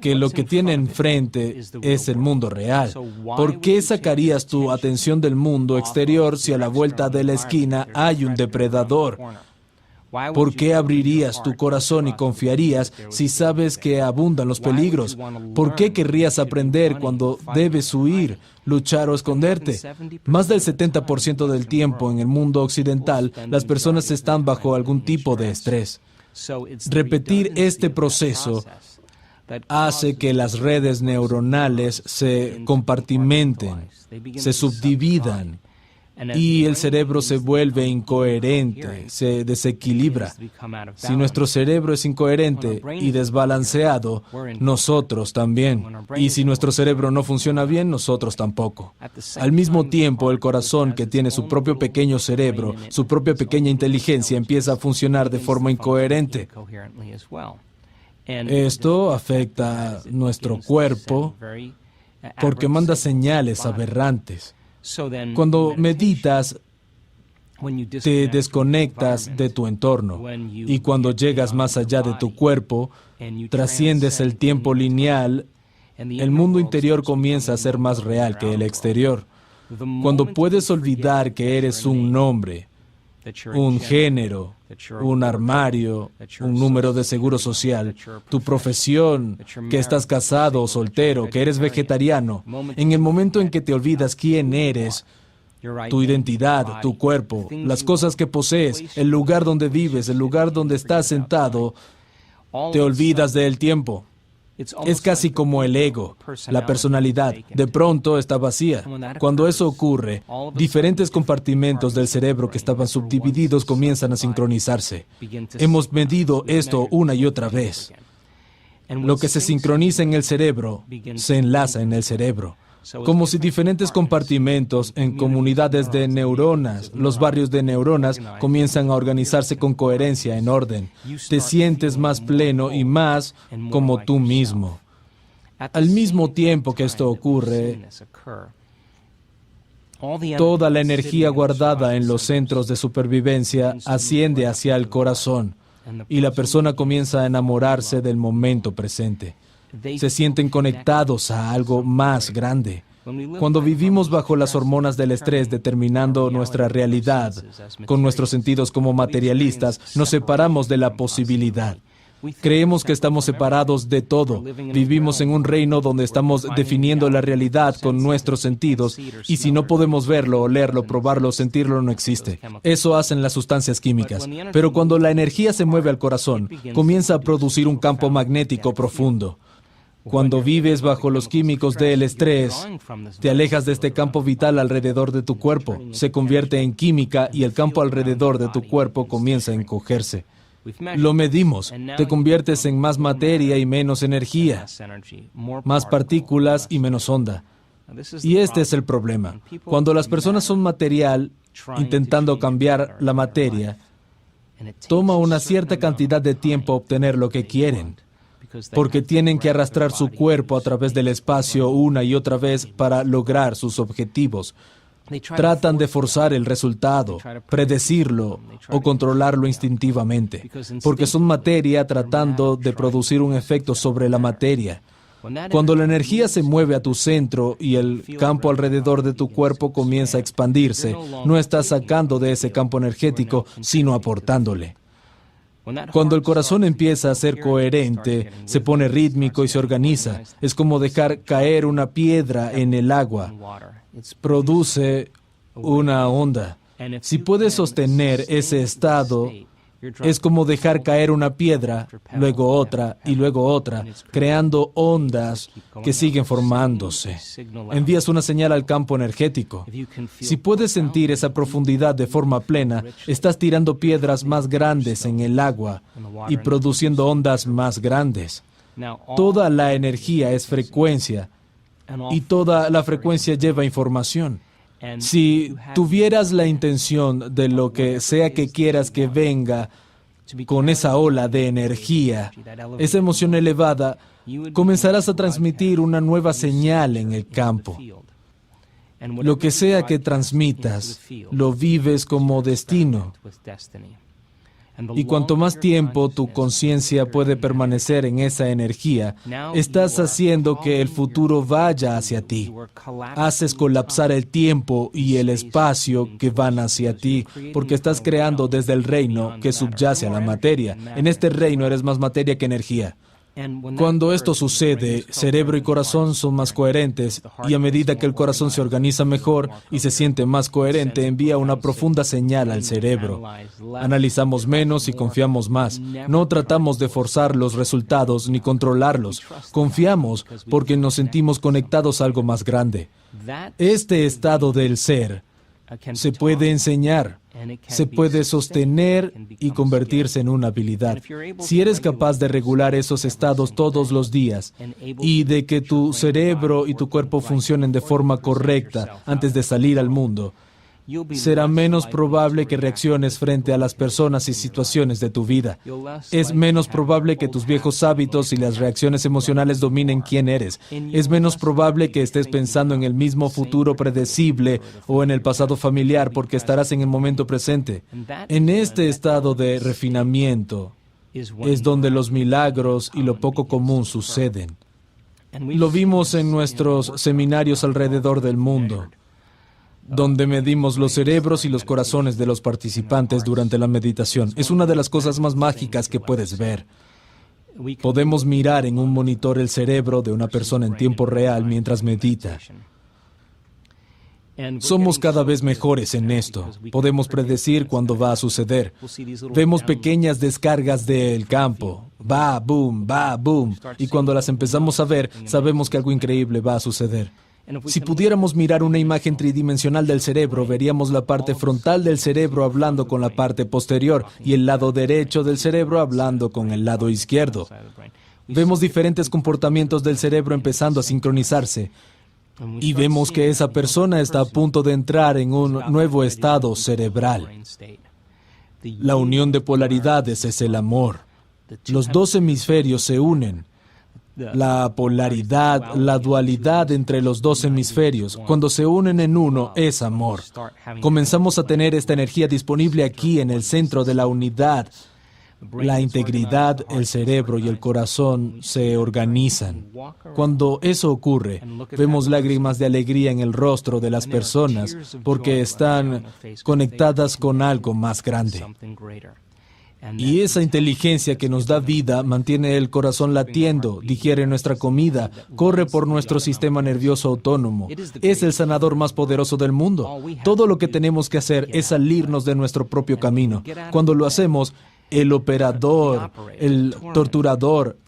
que lo que tiene enfrente es el mundo real. ¿Por qué sacarías tu atención del mundo exterior si a la vuelta de la esquina hay un depredador? ¿Por qué abrirías tu corazón y confiarías si sabes que abundan los peligros? ¿Por qué querrías aprender cuando debes huir, luchar o esconderte? Más del 70% del tiempo en el mundo occidental, las personas están bajo algún tipo de estrés. Repetir este proceso hace que las redes neuronales se compartimenten, se subdividan y el cerebro se vuelve incoherente, se desequilibra. Si nuestro cerebro es incoherente y desbalanceado, nosotros también. Y si nuestro cerebro no funciona bien, nosotros tampoco. Al mismo tiempo, el corazón, que tiene su propio pequeño cerebro, su propia pequeña inteligencia, empieza a funcionar de forma incoherente. Esto afecta a nuestro cuerpo porque manda señales aberrantes. Cuando meditas, te desconectas de tu entorno, y cuando llegas más allá de tu cuerpo, trasciendes el tiempo lineal, el mundo interior comienza a ser más real que el exterior. Cuando puedes olvidar que eres un nombre, un género, un armario, un número de seguro social, tu profesión, que estás casado o soltero, que eres vegetariano, en el momento en que te olvidas quién eres, tu identidad, tu cuerpo, las cosas que posees, el lugar donde vives, el lugar donde estás sentado, te olvidas del tiempo. Es casi como el ego, la personalidad. De pronto está vacía. Cuando eso ocurre, diferentes compartimentos del cerebro que estaban subdivididos comienzan a sincronizarse. Hemos medido esto una y otra vez. Lo que se sincroniza en el cerebro se enlaza en el cerebro. Como si diferentes compartimentos en comunidades de neuronas, los barrios de neuronas, comienzan a organizarse con coherencia, en orden. Te sientes más pleno y más como tú mismo. Al mismo tiempo que esto ocurre, toda la energía guardada en los centros de supervivencia asciende hacia el corazón, y la persona comienza a enamorarse del momento presente. Se sienten conectados a algo más grande. Cuando vivimos bajo las hormonas del estrés determinando nuestra realidad, con nuestros sentidos como materialistas, nos separamos de la posibilidad. Creemos que estamos separados de todo. Vivimos en un reino donde estamos definiendo la realidad con nuestros sentidos, y si no podemos verlo, olerlo, probarlo, sentirlo, no existe. Eso hacen las sustancias químicas. Pero cuando la energía se mueve al corazón, comienza a producir un campo magnético profundo. Cuando vives bajo los químicos del estrés, te alejas de este campo vital alrededor de tu cuerpo. Se convierte en química y el campo alrededor de tu cuerpo comienza a encogerse. Lo medimos. Te conviertes en más materia y menos energía, más partículas y menos onda. Y este es el problema. Cuando las personas son material, intentando cambiar la materia, toma una cierta cantidad de tiempo obtener lo que quieren, porque tienen que arrastrar su cuerpo a través del espacio una y otra vez para lograr sus objetivos. Tratan de forzar el resultado, predecirlo o controlarlo instintivamente, porque son materia tratando de producir un efecto sobre la materia. Cuando la energía se mueve a tu centro y el campo alrededor de tu cuerpo comienza a expandirse, no estás sacando de ese campo energético, sino aportándole. Cuando el corazón empieza a ser coherente, se pone rítmico y se organiza. Es como dejar caer una piedra en el agua. Produce una onda. Si puedes sostener ese estado, es como dejar caer una piedra, luego otra y luego otra, creando ondas que siguen formándose. Envías una señal al campo energético. Si puedes sentir esa profundidad de forma plena, estás tirando piedras más grandes en el agua y produciendo ondas más grandes. Toda la energía es frecuencia y toda la frecuencia lleva información. Si tuvieras la intención de lo que sea que quieras que venga con esa ola de energía, esa emoción elevada, comenzarás a transmitir una nueva señal en el campo. Lo que sea que transmitas, lo vives como destino. Y cuanto más tiempo tu conciencia puede permanecer en esa energía, estás haciendo que el futuro vaya hacia ti. Haces colapsar el tiempo y el espacio que van hacia ti, porque estás creando desde el reino que subyace a la materia. En este reino eres más materia que energía. Cuando esto sucede, cerebro y corazón son más coherentes, y a medida que el corazón se organiza mejor y se siente más coherente, envía una profunda señal al cerebro. Analizamos menos y confiamos más. No tratamos de forzar los resultados ni controlarlos. Confiamos porque nos sentimos conectados a algo más grande. Este estado del ser se puede enseñar, se puede sostener y convertirse en una habilidad. Si eres capaz de regular esos estados todos los días y de que tu cerebro y tu cuerpo funcionen de forma correcta antes de salir al mundo, será menos probable que reacciones frente a las personas y situaciones de tu vida. Es menos probable que tus viejos hábitos y las reacciones emocionales dominen quién eres. Es menos probable que estés pensando en el mismo futuro predecible o en el pasado familiar porque estarás en el momento presente. En este estado de refinamiento es donde los milagros y lo poco común suceden. Lo vimos en nuestros seminarios alrededor del mundo, donde medimos los cerebros y los corazones de los participantes durante la meditación. Es una de las cosas más mágicas que puedes ver. Podemos mirar en un monitor el cerebro de una persona en tiempo real mientras medita. Somos cada vez mejores en esto. Podemos predecir cuándo va a suceder. Vemos pequeñas descargas del campo. Va, boom, va, boom. Y cuando las empezamos a ver, sabemos que algo increíble va a suceder. Si pudiéramos mirar una imagen tridimensional del cerebro, veríamos la parte frontal del cerebro hablando con la parte posterior y el lado derecho del cerebro hablando con el lado izquierdo. Vemos diferentes comportamientos del cerebro empezando a sincronizarse y vemos que esa persona está a punto de entrar en un nuevo estado cerebral. La unión de polaridades es el amor. Los dos hemisferios se unen. La polaridad, la dualidad entre los dos hemisferios, cuando se unen en uno, es amor. Comenzamos a tener esta energía disponible aquí en el centro de la unidad. La integridad, el cerebro y el corazón se organizan. Cuando eso ocurre, vemos lágrimas de alegría en el rostro de las personas porque están conectadas con algo más grande. Y esa inteligencia que nos da vida mantiene el corazón latiendo, digiere nuestra comida, corre por nuestro sistema nervioso autónomo. Es el sanador más poderoso del mundo. Todo lo que tenemos que hacer es salirnos de nuestro propio camino. Cuando lo hacemos, el operador, el torturador,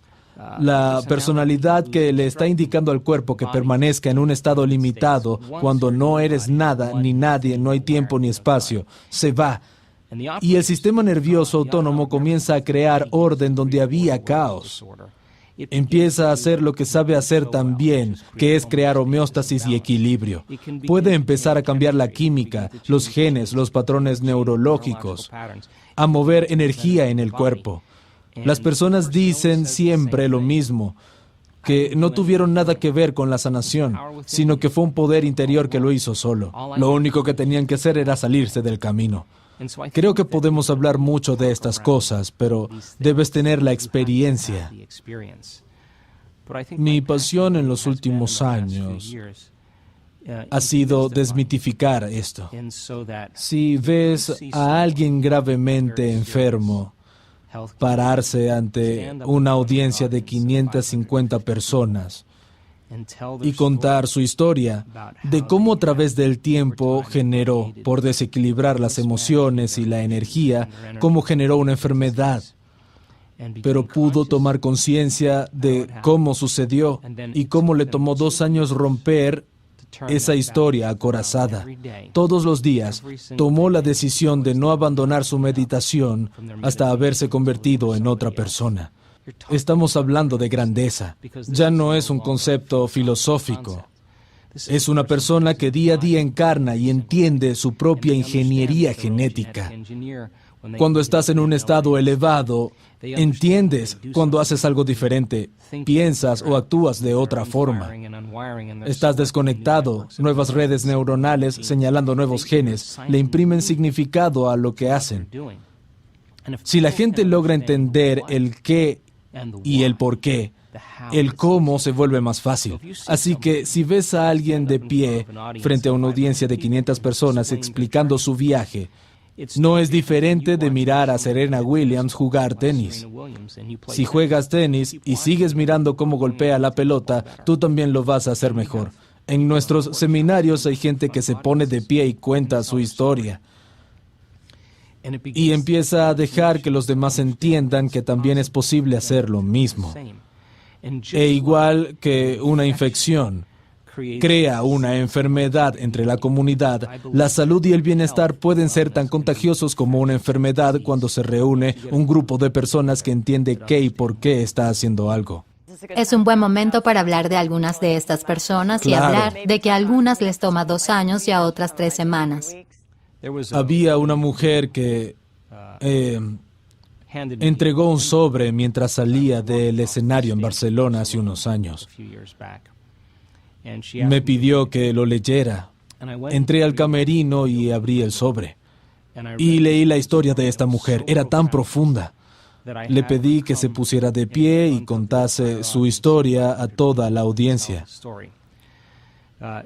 la personalidad que le está indicando al cuerpo que permanezca en un estado limitado, cuando no eres nada ni nadie, no hay tiempo ni espacio, se va. Y el sistema nervioso autónomo comienza a crear orden donde había caos. Empieza a hacer lo que sabe hacer tan bien, que es crear homeostasis y equilibrio. Puede empezar a cambiar la química, los genes, los patrones neurológicos, a mover energía en el cuerpo. Las personas dicen siempre lo mismo, que no tuvieron nada que ver con la sanación, sino que fue un poder interior que lo hizo solo. Lo único que tenían que hacer era salirse del camino. Creo que podemos hablar mucho de estas cosas, pero debes tener la experiencia. Mi pasión en los últimos años ha sido desmitificar esto. Si ves a alguien gravemente enfermo pararse ante una audiencia de 550 personas y contar su historia de cómo a través del tiempo generó, por desequilibrar las emociones y la energía, cómo generó una enfermedad, pero pudo tomar conciencia de cómo sucedió y cómo le tomó 2 años romper esa historia acorazada. Todos los días tomó la decisión de no abandonar su meditación hasta haberse convertido en otra persona. Estamos hablando de grandeza. Ya no es un concepto filosófico. Es una persona que día a día encarna y entiende su propia ingeniería genética. Cuando estás en un estado elevado, entiendes cuando haces algo diferente, piensas o actúas de otra forma. Estás desconectado, nuevas redes neuronales señalando nuevos genes, le imprimen significado a lo que hacen. Si la gente logra entender el qué y el por qué, el cómo se vuelve más fácil. Así que si ves a alguien de pie frente a una audiencia de 500 personas explicando su viaje, no es diferente de mirar a Serena Williams jugar tenis. Si juegas tenis y sigues mirando cómo golpea la pelota, tú también lo vas a hacer mejor. En nuestros seminarios hay gente que se pone de pie y cuenta su historia. Y empieza a dejar que los demás entiendan que también es posible hacer lo mismo. E igual que una infección, crea una enfermedad entre la comunidad, la salud y el bienestar pueden ser tan contagiosos como una enfermedad cuando se reúne un grupo de personas que entiende qué y por qué está haciendo algo. Es un buen momento para hablar de algunas de estas personas y hablar de que a algunas les toma 2 años y a otras 3 semanas. Había una mujer que entregó un sobre mientras salía del escenario en Barcelona hace unos años. Me pidió que lo leyera. Entré al camerino y abrí el sobre. Y leí la historia de esta mujer. Era tan profunda. Le pedí que se pusiera de pie y contase su historia a toda la audiencia.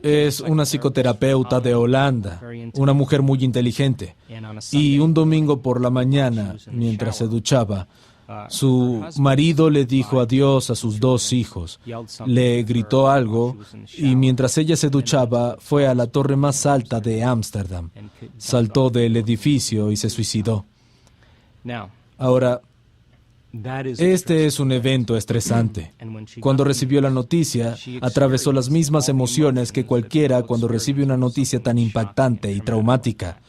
Es una psicoterapeuta de Holanda, una mujer muy inteligente. Y un domingo por la mañana, mientras se duchaba, su marido le dijo adiós a sus 2 hijos. Le gritó algo y mientras ella se duchaba, fue a la torre más alta de Ámsterdam. Saltó del edificio y se suicidó. Ahora, este es un evento estresante. Cuando recibió la noticia, atravesó las mismas emociones que cualquiera cuando recibe una noticia tan impactante y traumática.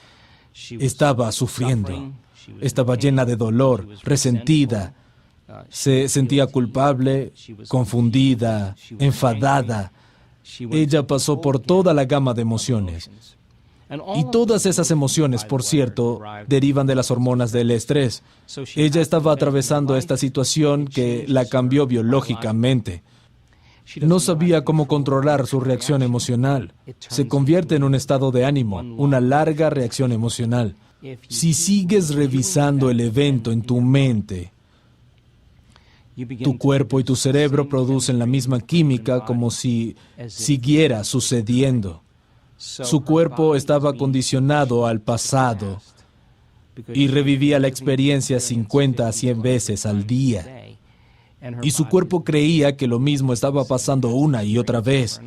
Estaba sufriendo, estaba llena de dolor, resentida, se sentía culpable, confundida, enfadada. Ella pasó por toda la gama de emociones. Y todas esas emociones, por cierto, derivan de las hormonas del estrés. Ella estaba atravesando esta situación que la cambió biológicamente. No sabía cómo controlar su reacción emocional. Se convierte en un estado de ánimo, una larga reacción emocional. Si sigues revisando el evento en tu mente, tu cuerpo y tu cerebro producen la misma química como si siguiera sucediendo. Su cuerpo estaba condicionado al pasado y revivía la experiencia 50 a 100 veces al día. Y su cuerpo creía que lo mismo estaba pasando una y otra vez.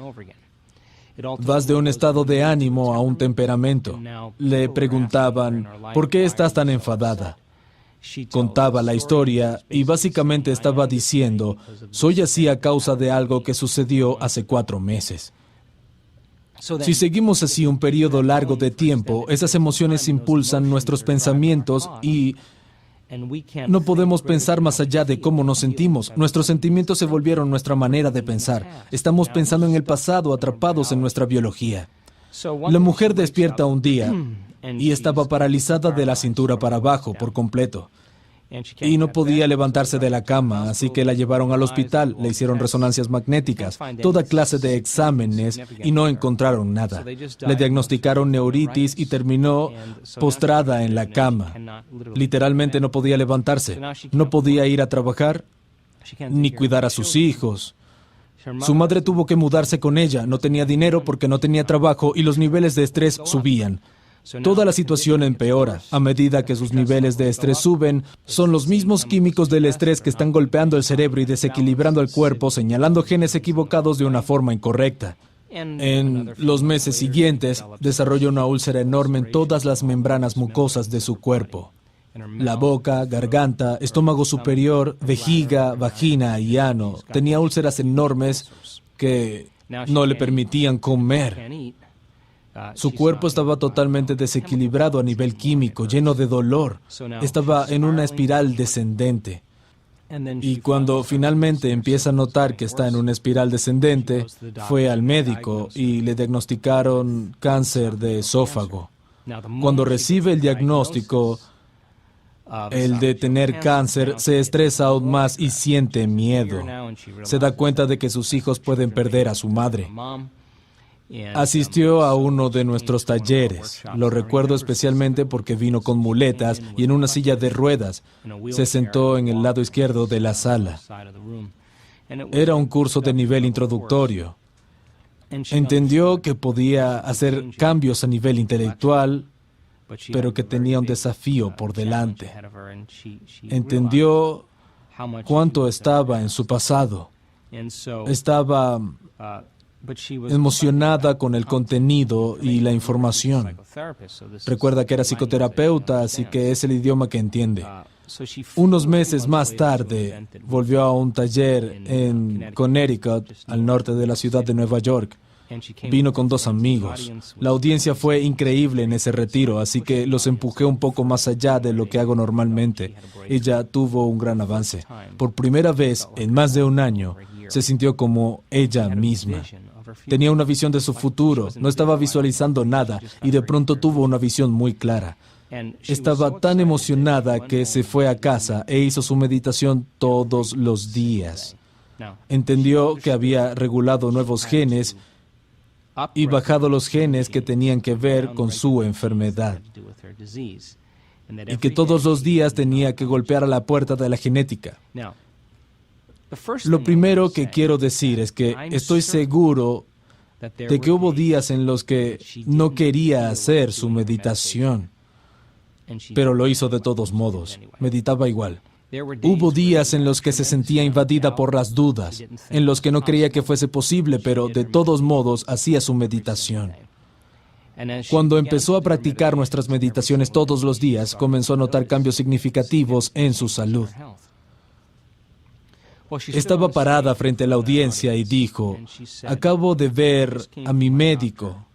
Vas de un estado de ánimo a un temperamento. Le preguntaban, ¿por qué estás tan enfadada? Contaba la historia y básicamente estaba diciendo, soy así a causa de algo que sucedió hace 4 meses. Si seguimos así un periodo largo de tiempo, esas emociones impulsan nuestros pensamientos y no podemos pensar más allá de cómo nos sentimos. Nuestros sentimientos se volvieron nuestra manera de pensar. Estamos pensando en el pasado, atrapados en nuestra biología. La mujer despierta un día y estaba paralizada de la cintura para abajo por completo. Y no podía levantarse de la cama, así que la llevaron al hospital, le hicieron resonancias magnéticas, toda clase de exámenes y no encontraron nada. Le diagnosticaron neuritis y terminó postrada en la cama. Literalmente no podía levantarse, no podía ir a trabajar ni cuidar a sus hijos. Su madre tuvo que mudarse con ella, no tenía dinero porque no tenía trabajo y los niveles de estrés subían. Toda la situación empeora. A medida que sus niveles de estrés suben, son los mismos químicos del estrés que están golpeando el cerebro y desequilibrando el cuerpo, señalando genes equivocados de una forma incorrecta. En los meses siguientes, desarrolló una úlcera enorme en todas las membranas mucosas de su cuerpo. La boca, garganta, estómago superior, vejiga, vagina y ano. Tenía úlceras enormes que no le permitían comer. Su cuerpo estaba totalmente desequilibrado a nivel químico, lleno de dolor. Estaba en una espiral descendente. Y cuando finalmente empieza a notar que está en una espiral descendente, fue al médico y le diagnosticaron cáncer de esófago. Cuando recibe el diagnóstico, el de tener cáncer, se estresa aún más y siente miedo. Se da cuenta de que sus hijos pueden perder a su madre. Asistió a uno de nuestros talleres. Lo recuerdo especialmente porque vino con muletas y en una silla de ruedas. Se sentó en el lado izquierdo de la sala. Era un curso de nivel introductorio. Entendió que podía hacer cambios a nivel intelectual, pero que tenía un desafío por delante. Entendió cuánto estaba en su pasado. Estaba emocionada con el contenido y la información. Recuerda que era psicoterapeuta, así que es el idioma que entiende. Unos meses más tarde, volvió a un taller en Connecticut, al norte de la ciudad de Nueva York. Vino con 2 amigos. La audiencia fue increíble en ese retiro, así que los empujé un poco más allá de lo que hago normalmente. Ella tuvo un gran avance. Por primera vez en más de un año, se sintió como ella misma. Tenía una visión de su futuro, no estaba visualizando nada y de pronto tuvo una visión muy clara. Estaba tan emocionada que se fue a casa e hizo su meditación todos los días. Entendió que había regulado nuevos genes y bajado los genes que tenían que ver con su enfermedad. Y que todos los días tenía que golpear a la puerta de la genética. Lo primero que quiero decir es que estoy seguro de que hubo días en los que no quería hacer su meditación, pero lo hizo de todos modos. Meditaba igual. Hubo días en los que se sentía invadida por las dudas, en los que no creía que fuese posible, pero de todos modos hacía su meditación. Cuando empezó a practicar nuestras meditaciones todos los días, comenzó a notar cambios significativos en su salud. Estaba parada frente a la audiencia y dijo, acabo de ver a mi médico.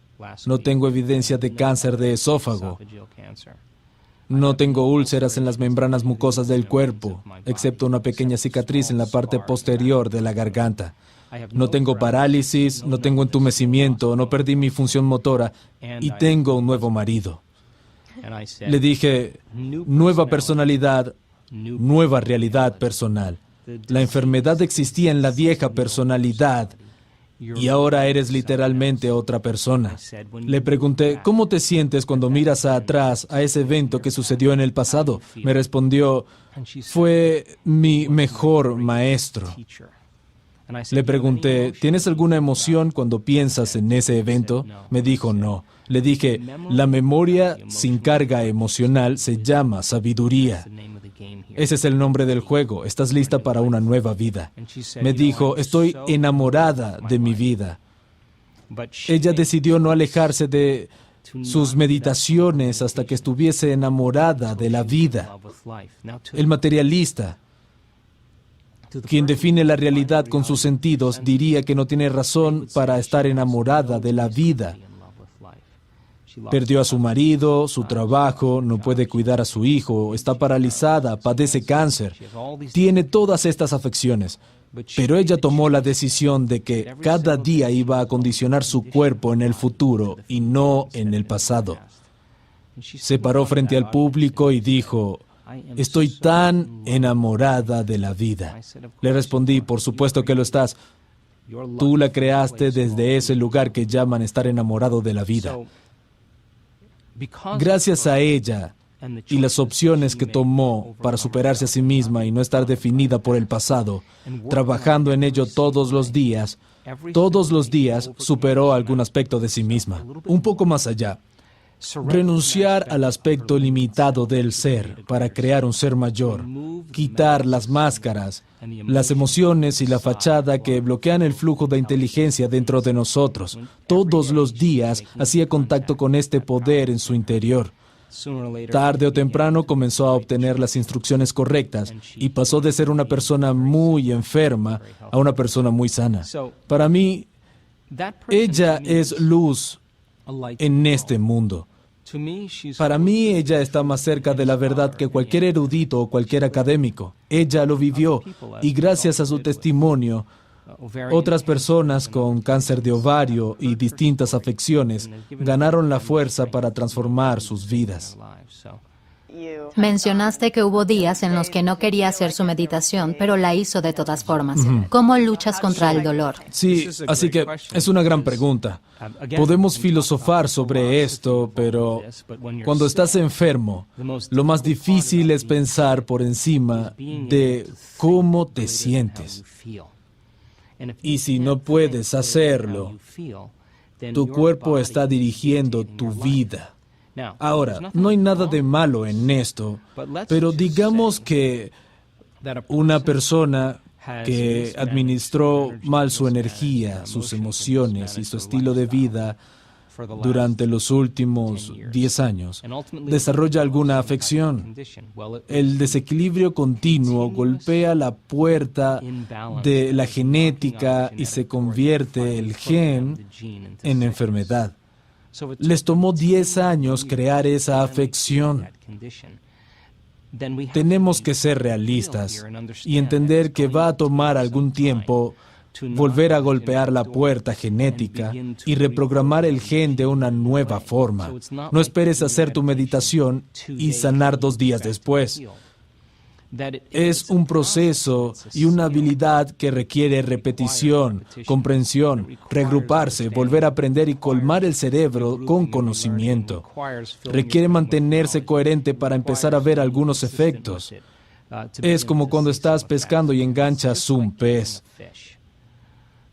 No tengo evidencia de cáncer de esófago. No tengo úlceras en las membranas mucosas del cuerpo, excepto una pequeña cicatriz en la parte posterior de la garganta. No tengo parálisis, no tengo entumecimiento, no perdí mi función motora y tengo un nuevo marido. Le dije, nueva personalidad, nueva realidad personal. La enfermedad existía en la vieja personalidad y ahora eres literalmente otra persona. Le pregunté, ¿cómo te sientes cuando miras atrás a ese evento que sucedió en el pasado? Me respondió, fue mi mejor maestro. Le pregunté, ¿tienes alguna emoción cuando piensas en ese evento? Me dijo, no. Le dije, la memoria sin carga emocional se llama sabiduría. Ese es el nombre del juego. ¿Estás lista para una nueva vida? Me dijo, estoy enamorada de mi vida. Ella decidió no alejarse de sus meditaciones hasta que estuviese enamorada de la vida. El materialista, quien define la realidad con sus sentidos, diría que no tiene razón para estar enamorada de la vida. Perdió a su marido, su trabajo, no puede cuidar a su hijo, está paralizada, padece cáncer, tiene todas estas afecciones. Pero ella tomó la decisión de que cada día iba a condicionar su cuerpo en el futuro y no en el pasado. Se paró frente al público y dijo, estoy tan enamorada de la vida. Le respondí, por supuesto que lo estás. Tú la creaste desde ese lugar que llaman estar enamorado de la vida. Gracias a ella y las opciones que tomó para superarse a sí misma y no estar definida por el pasado, trabajando en ello todos los días superó algún aspecto de sí misma. Un poco más allá. Renunciar al aspecto limitado del ser para crear un ser mayor, quitar las máscaras, las emociones y la fachada que bloquean el flujo de inteligencia dentro de nosotros. Todos los días hacía contacto con este poder en su interior. Tarde o temprano comenzó a obtener las instrucciones correctas y pasó de ser una persona muy enferma a una persona muy sana. Para mí, ella es luz en este mundo. Para mí, ella está más cerca de la verdad que cualquier erudito o cualquier académico. Ella lo vivió y gracias a su testimonio, otras personas con cáncer de ovario y distintas afecciones ganaron la fuerza para transformar sus vidas. Mencionaste que hubo días en los que no quería hacer su meditación, pero la hizo de todas formas. ¿Cómo luchas contra el dolor? Sí, así que es una gran pregunta. Podemos filosofar sobre esto, pero cuando estás enfermo, lo más difícil es pensar por encima de cómo te sientes. Y si no puedes hacerlo, tu cuerpo está dirigiendo tu vida. Ahora, no hay nada de malo en esto, pero digamos que una persona que administró mal su energía, sus emociones y su estilo de vida durante los últimos 10 años desarrolla alguna afección. El desequilibrio continuo golpea la puerta de la genética y se convierte el gen en enfermedad. Les tomó 10 años crear esa afección. Tenemos que ser realistas y entender que va a tomar algún tiempo volver a golpear la puerta genética y reprogramar el gen de una nueva forma. No esperes hacer tu meditación y sanar 2 días después. Es un proceso y una habilidad que requiere repetición, comprensión, reagruparse, volver a aprender y colmar el cerebro con conocimiento. Requiere mantenerse coherente para empezar a ver algunos efectos. Es como cuando estás pescando y enganchas un pez.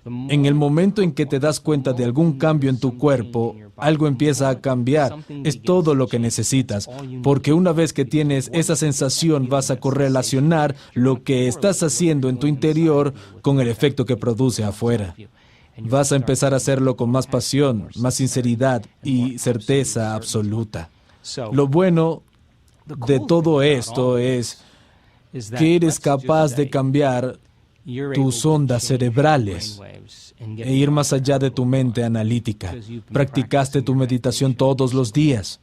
En el momento en que te das cuenta de algún cambio en tu cuerpo, algo empieza a cambiar. Es todo lo que necesitas, porque una vez que tienes esa sensación vas a correlacionar lo que estás haciendo en tu interior con el efecto que produce afuera. Vas a empezar a hacerlo con más pasión, más sinceridad y certeza absoluta. Lo bueno de todo esto es que eres capaz de cambiar tus ondas cerebrales e ir más allá de tu mente analítica. Practicaste tu meditación todos los días.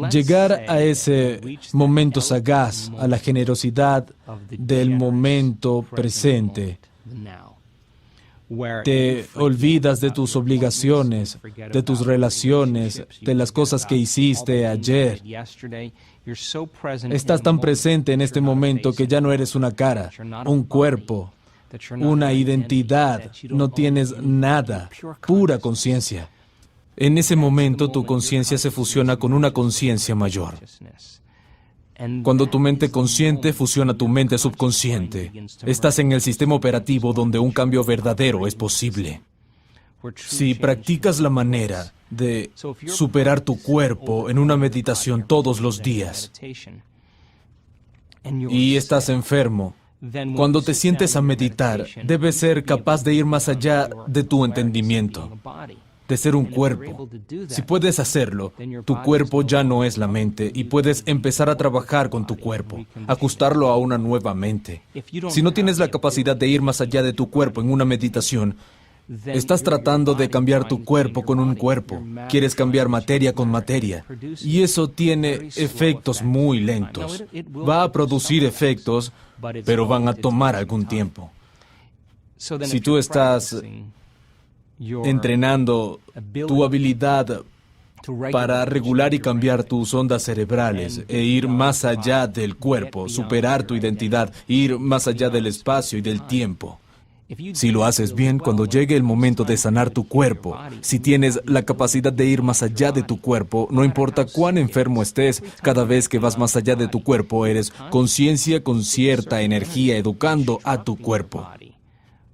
Llegar a ese momento sagaz, a la generosidad del momento presente. Te olvidas de tus obligaciones, de tus relaciones, de las cosas que hiciste ayer. Estás tan presente en este momento que ya no eres una cara, un cuerpo, una identidad, no tienes nada, pura conciencia. En ese momento tu conciencia se fusiona con una conciencia mayor. Cuando tu mente consciente fusiona tu mente subconsciente, estás en el sistema operativo donde un cambio verdadero es posible. Si practicas la manera de superar tu cuerpo en una meditación todos los días y estás enfermo, cuando te sientes a meditar, debes ser capaz de ir más allá de tu entendimiento, de ser un cuerpo. Si puedes hacerlo, tu cuerpo ya no es la mente y puedes empezar a trabajar con tu cuerpo, ajustarlo a una nueva mente. Si no tienes la capacidad de ir más allá de tu cuerpo en una meditación, estás tratando de cambiar tu cuerpo con un cuerpo. Quieres cambiar materia con materia. Y eso tiene efectos muy lentos. Va a producir efectos, pero van a tomar algún tiempo. Si tú estás entrenando tu habilidad para regular y cambiar tus ondas cerebrales e ir más allá del cuerpo, superar tu identidad, ir más allá del espacio y del tiempo. Si lo haces bien, cuando llegue el momento de sanar tu cuerpo, si tienes la capacidad de ir más allá de tu cuerpo, no importa cuán enfermo estés, cada vez que vas más allá de tu cuerpo, eres conciencia con cierta energía educando a tu cuerpo.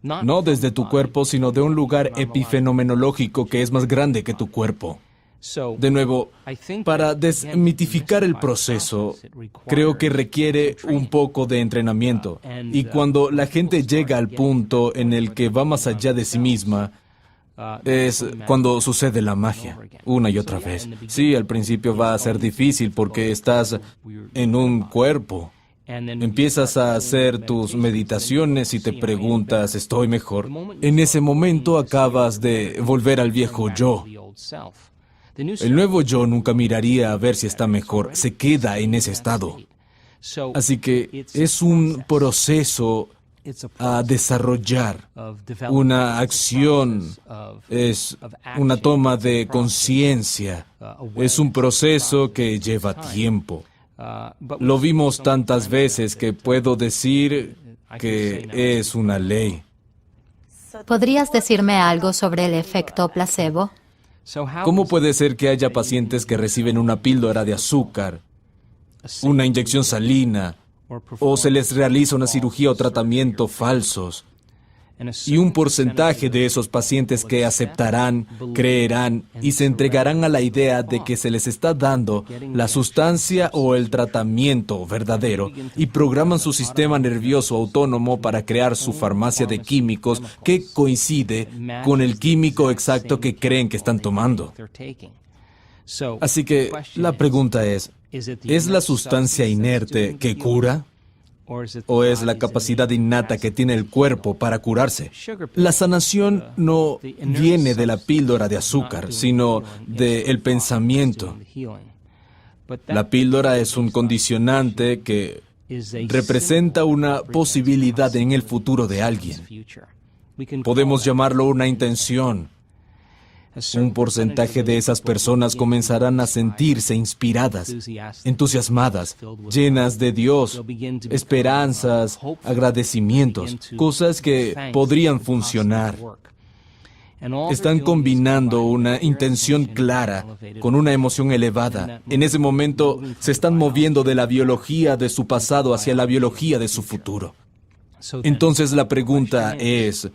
No desde tu cuerpo, sino de un lugar epifenomenológico que es más grande que tu cuerpo. De nuevo, para desmitificar el proceso, creo que requiere un poco de entrenamiento. Y cuando la gente llega al punto en el que va más allá de sí misma, es cuando sucede la magia, una y otra vez. Sí, al principio va a ser difícil porque estás en un cuerpo. Empiezas a hacer tus meditaciones y te preguntas, ¿estoy mejor? En ese momento acabas de volver al viejo yo. El nuevo yo nunca miraría a ver si está mejor, se queda en ese estado. Así que es un proceso a desarrollar, una acción, es una toma de conciencia, es un proceso que lleva tiempo. Lo vimos tantas veces que puedo decir que es una ley. ¿Podrías decirme algo sobre el efecto placebo? ¿Cómo puede ser que haya pacientes que reciben una píldora de azúcar, una inyección salina, o se les realiza una cirugía o tratamiento falsos? Y un porcentaje de esos pacientes que aceptarán, creerán y se entregarán a la idea de que se les está dando la sustancia o el tratamiento verdadero y programan su sistema nervioso autónomo para crear su farmacia de químicos que coincide con el químico exacto que creen que están tomando. Así que la pregunta ¿es la sustancia inerte que cura? ¿O es la capacidad innata que tiene el cuerpo para curarse? La sanación no viene de la píldora de azúcar, sino del pensamiento. La píldora es un condicionante que representa una posibilidad en el futuro de alguien. Podemos llamarlo una intención. Un porcentaje de esas personas comenzarán a sentirse inspiradas, entusiasmadas, llenas de Dios, esperanzas, agradecimientos, cosas que podrían funcionar. Están combinando una intención clara con una emoción elevada. En ese momento se están moviendo de la biología de su pasado hacia la biología de su futuro. Entonces la pregunta es: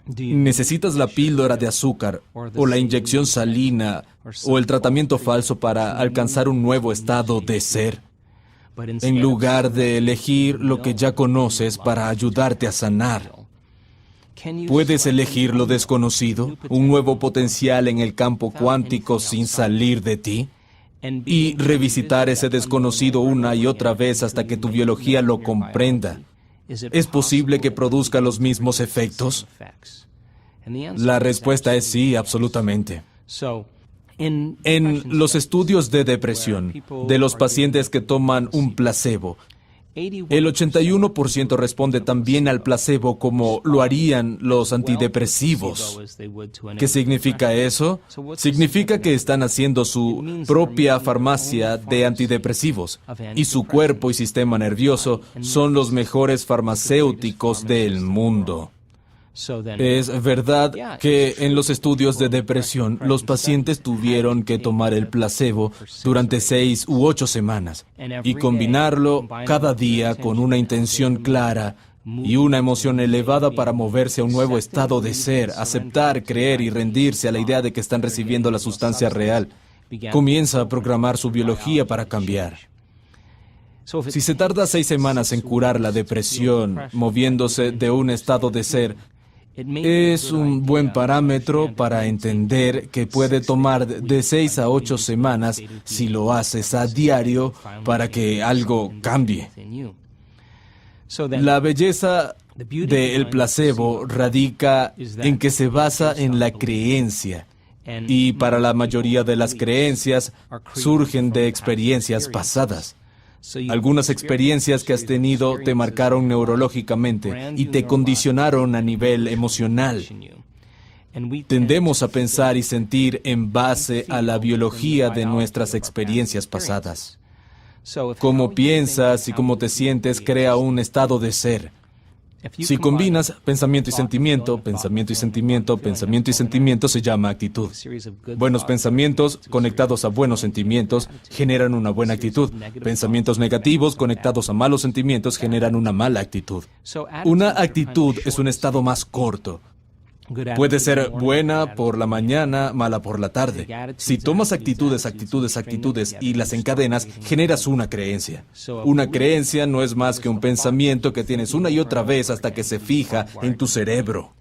¿necesitas la píldora de azúcar o la inyección salina o el tratamiento falso para alcanzar un nuevo estado de ser, en lugar de elegir lo que ya conoces para ayudarte a sanar? ¿Puedes elegir lo desconocido, un nuevo potencial en el campo cuántico sin salir de ti? Y revisitar ese desconocido una y otra vez hasta que tu biología lo comprenda. ¿Es posible que produzca los mismos efectos? La respuesta es sí, absolutamente. En los estudios de depresión, de los pacientes que toman un placebo, el 81% responde también al placebo como lo harían los antidepresivos. ¿Qué significa eso? Significa que están haciendo su propia farmacia de antidepresivos y su cuerpo y sistema nervioso son los mejores farmacéuticos del mundo. Es verdad que en los estudios de depresión, los pacientes tuvieron que tomar el placebo durante 6 u 8 semanas y combinarlo cada día con una intención clara y una emoción elevada para moverse a un nuevo estado de ser, aceptar, creer y rendirse a la idea de que están recibiendo la sustancia real. Comienza a programar su biología para cambiar. Si se tarda 6 semanas en curar la depresión, moviéndose de un estado de ser, es un buen parámetro para entender que puede tomar de 6 a 8 semanas si lo haces a diario para que algo cambie. La belleza del placebo radica en que se basa en la creencia y para la mayoría de las creencias surgen de experiencias pasadas. Algunas experiencias que has tenido te marcaron neurológicamente y te condicionaron a nivel emocional. Tendemos a pensar y sentir en base a la biología de nuestras experiencias pasadas. Cómo piensas y cómo te sientes crea un estado de ser. Si combinas pensamiento y sentimiento, pensamiento y sentimiento, pensamiento y sentimiento, se llama actitud. Buenos pensamientos conectados a buenos sentimientos generan una buena actitud. Pensamientos negativos conectados a malos sentimientos generan una mala actitud. Una actitud es un estado más corto. Puede ser buena por la mañana, mala por la tarde. Si tomas actitudes y las encadenas, generas una creencia. Una creencia no es más que un pensamiento que tienes una y otra vez hasta que se fija en tu cerebro.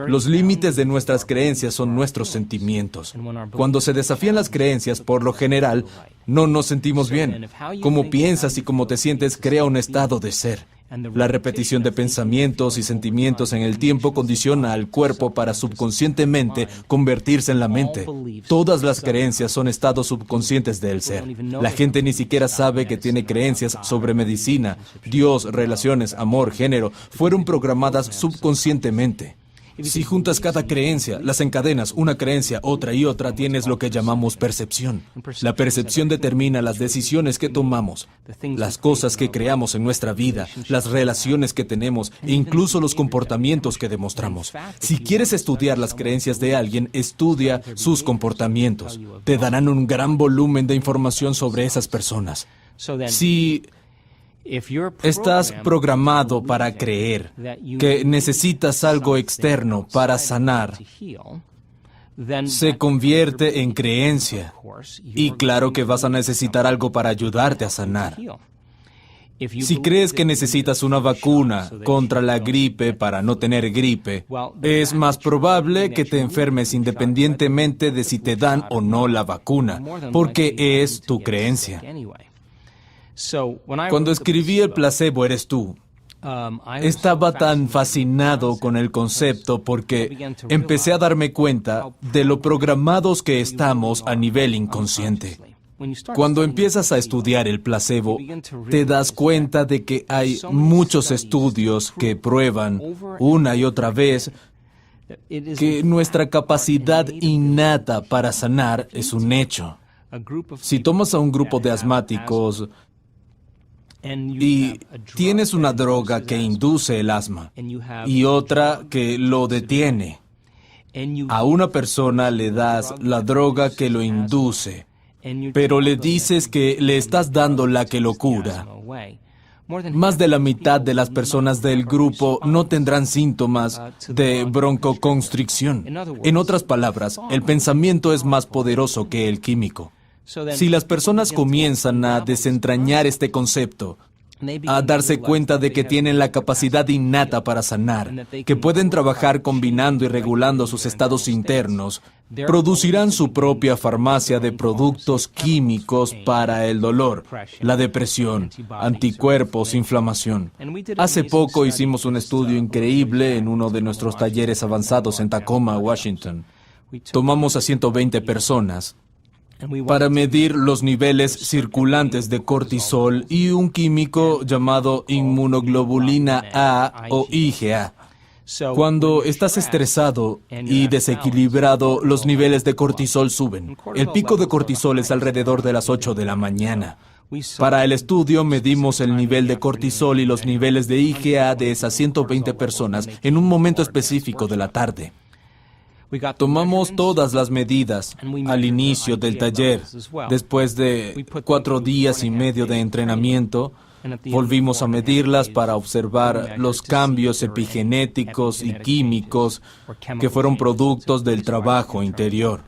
Los límites de nuestras creencias son nuestros sentimientos. Cuando se desafían las creencias, por lo general, no nos sentimos bien. Cómo piensas y cómo te sientes crea un estado de ser. La repetición de pensamientos y sentimientos en el tiempo condiciona al cuerpo para subconscientemente convertirse en la mente. Todas las creencias son estados subconscientes del ser. La gente ni siquiera sabe que tiene creencias sobre medicina, Dios, relaciones, amor, género. Fueron programadas subconscientemente. Si juntas cada creencia, las encadenas, una creencia, otra y otra, tienes lo que llamamos percepción. La percepción determina las decisiones que tomamos, las cosas que creamos en nuestra vida, las relaciones que tenemos e incluso los comportamientos que demostramos. Si quieres estudiar las creencias de alguien, estudia sus comportamientos. Te darán un gran volumen de información sobre esas personas. Si Estás programado para creer que necesitas algo externo para sanar. Se convierte en creencia. Y claro que vas a necesitar algo para ayudarte a sanar. Si crees que necesitas una vacuna contra la gripe para no tener gripe, es más probable que te enfermes independientemente de si te dan o no la vacuna, porque es tu creencia. Cuando escribí El placebo eres tú, estaba tan fascinado con el concepto porque empecé a darme cuenta de lo programados que estamos a nivel inconsciente. Cuando empiezas a estudiar el placebo, te das cuenta de que hay muchos estudios que prueban una y otra vez que nuestra capacidad innata para sanar es un hecho. Si tomas a un grupo de asmáticos y tienes una droga que induce el asma y otra que lo detiene, a una persona le das la droga que lo induce, pero le dices que le estás dando la que lo cura. Más de la mitad de las personas del grupo no tendrán síntomas de broncoconstricción. En otras palabras, el pensamiento es más poderoso que el químico. Si las personas comienzan a desentrañar este concepto, a darse cuenta de que tienen la capacidad innata para sanar, que pueden trabajar combinando y regulando sus estados internos, producirán su propia farmacia de productos químicos para el dolor, la depresión, anticuerpos, inflamación. Hace poco hicimos un estudio increíble en uno de nuestros talleres avanzados en Tacoma, Washington. Tomamos a 120 personas para medir los niveles circulantes de cortisol y un químico llamado inmunoglobulina A o IgA. Cuando estás estresado y desequilibrado, los niveles de cortisol suben. El pico de cortisol es alrededor de las 8 de la mañana. Para el estudio medimos el nivel de cortisol y los niveles de IgA de esas 120 personas en un momento específico de la tarde. Tomamos todas las medidas al inicio del taller. Después de 4 días y medio de entrenamiento, volvimos a medirlas para observar los cambios epigenéticos y químicos que fueron productos del trabajo interior.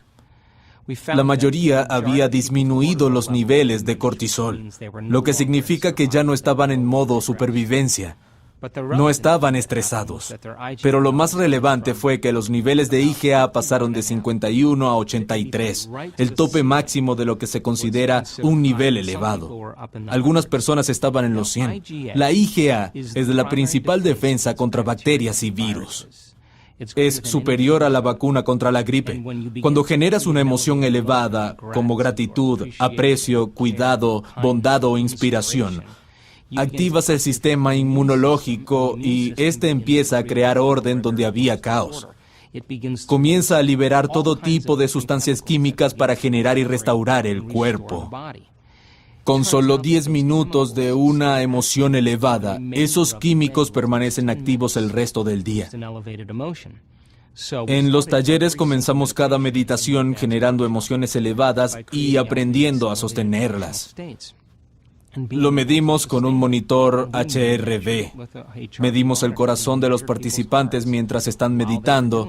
La mayoría había disminuido los niveles de cortisol, lo que significa que ya no estaban en modo supervivencia. No estaban estresados, pero lo más relevante fue que los niveles de IgA pasaron de 51 a 83, el tope máximo de lo que se considera un nivel elevado. Algunas personas estaban en los 100. La IgA es la principal defensa contra bacterias y virus. Es superior a la vacuna contra la gripe. Cuando generas una emoción elevada, como gratitud, aprecio, cuidado, bondad o inspiración, activas el sistema inmunológico y este empieza a crear orden donde había caos. Comienza a liberar todo tipo de sustancias químicas para generar y restaurar el cuerpo. Con solo 10 minutos de una emoción elevada, esos químicos permanecen activos el resto del día. En los talleres comenzamos cada meditación generando emociones elevadas y aprendiendo a sostenerlas. Lo medimos con un monitor HRV. Medimos el corazón de los participantes mientras están meditando.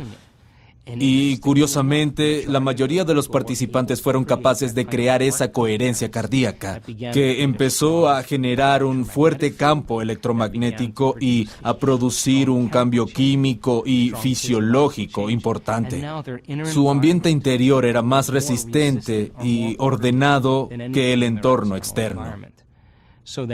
Y, curiosamente, la mayoría de los participantes fueron capaces de crear esa coherencia cardíaca, que empezó a generar un fuerte campo electromagnético y a producir un cambio químico y fisiológico importante. Su ambiente interior era más resistente y ordenado que el entorno externo.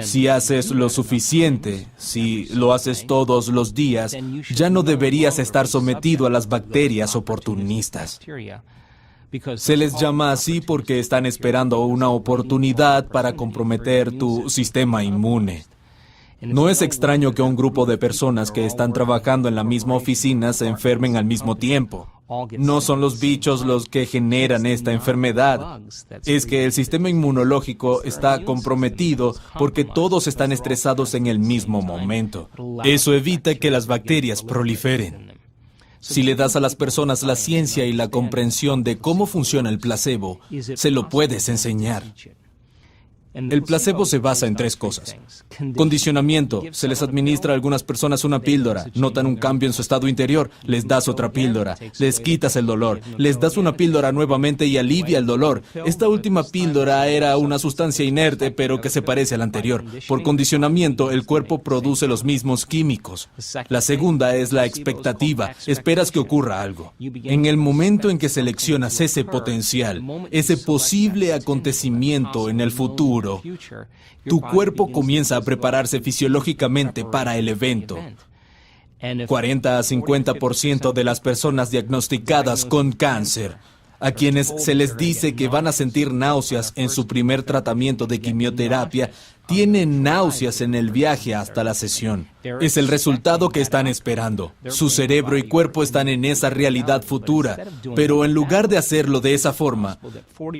Si haces lo suficiente, si lo haces todos los días, ya no deberías estar sometido a las bacterias oportunistas. Se les llama así porque están esperando una oportunidad para comprometer tu sistema inmune. No es extraño que un grupo de personas que están trabajando en la misma oficina se enfermen al mismo tiempo. No son los bichos los que generan esta enfermedad. Es que el sistema inmunológico está comprometido porque todos están estresados en el mismo momento. Eso evita que las bacterias proliferen. Si le das a las personas la ciencia y la comprensión de cómo funciona el placebo, se lo puedes enseñar. El placebo se basa en 3 cosas. Condicionamiento. Se les administra a algunas personas una píldora. Notan un cambio en su estado interior. Les das otra píldora. Les quitas el dolor. Les das una píldora nuevamente y alivia el dolor. Esta última píldora era una sustancia inerte, pero que se parece a la anterior. Por condicionamiento, el cuerpo produce los mismos químicos. La segunda es la expectativa. Esperas que ocurra algo. En el momento en que seleccionas ese potencial, ese posible acontecimiento en el futuro, tu cuerpo comienza a prepararse fisiológicamente para el evento. 40 a 50% de las personas diagnosticadas con cáncer, a quienes se les dice que van a sentir náuseas en su primer tratamiento de quimioterapia, tienen náuseas en el viaje hasta la sesión. Es el resultado que están esperando. Su cerebro y cuerpo están en esa realidad futura, pero en lugar de hacerlo de esa forma,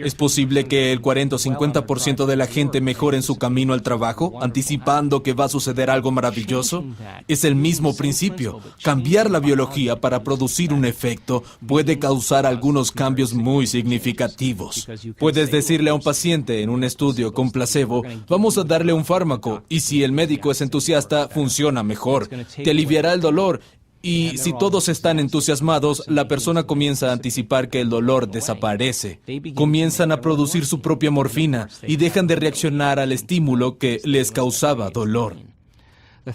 ¿es posible que el 40 o 50% de la gente mejore en su camino al trabajo, anticipando que va a suceder algo maravilloso? Es el mismo principio. Cambiar la biología para producir un efecto puede causar algunos cambios muy significativos. Puedes decirle a un paciente en un estudio con placebo, vamos a darle un fármaco, y si el médico es entusiasta, funciona mejor, te aliviará el dolor, y si todos están entusiasmados, la persona comienza a anticipar que el dolor desaparece. Comienzan a producir su propia morfina y dejan de reaccionar al estímulo que les causaba dolor.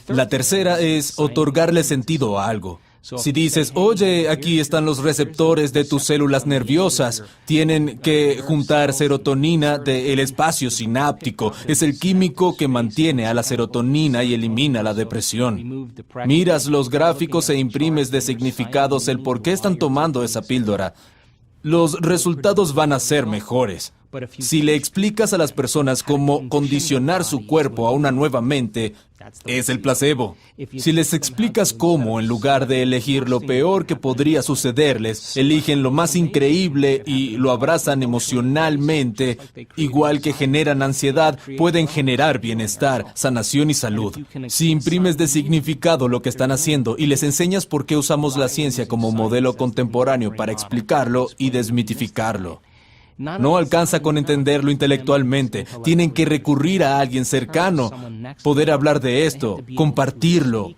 La tercera es otorgarle sentido a algo. Si dices, oye, aquí están los receptores de tus células nerviosas, tienen que juntar serotonina del espacio sináptico. Es el químico que mantiene a la serotonina y elimina la depresión. Miras los gráficos e imprimes de significados el por qué están tomando esa píldora. Los resultados van a ser mejores. Si le explicas a las personas cómo condicionar su cuerpo a una nueva mente, es el placebo. Si les explicas cómo, en lugar de elegir lo peor que podría sucederles, eligen lo más increíble y lo abrazan emocionalmente, igual que generan ansiedad, pueden generar bienestar, sanación y salud. Si imprimes de significado lo que están haciendo y les enseñas por qué usamos la ciencia como modelo contemporáneo para explicarlo y desmitificarlo. No alcanza con entenderlo intelectualmente. Tienen que recurrir a alguien cercano, poder hablar de esto, compartirlo.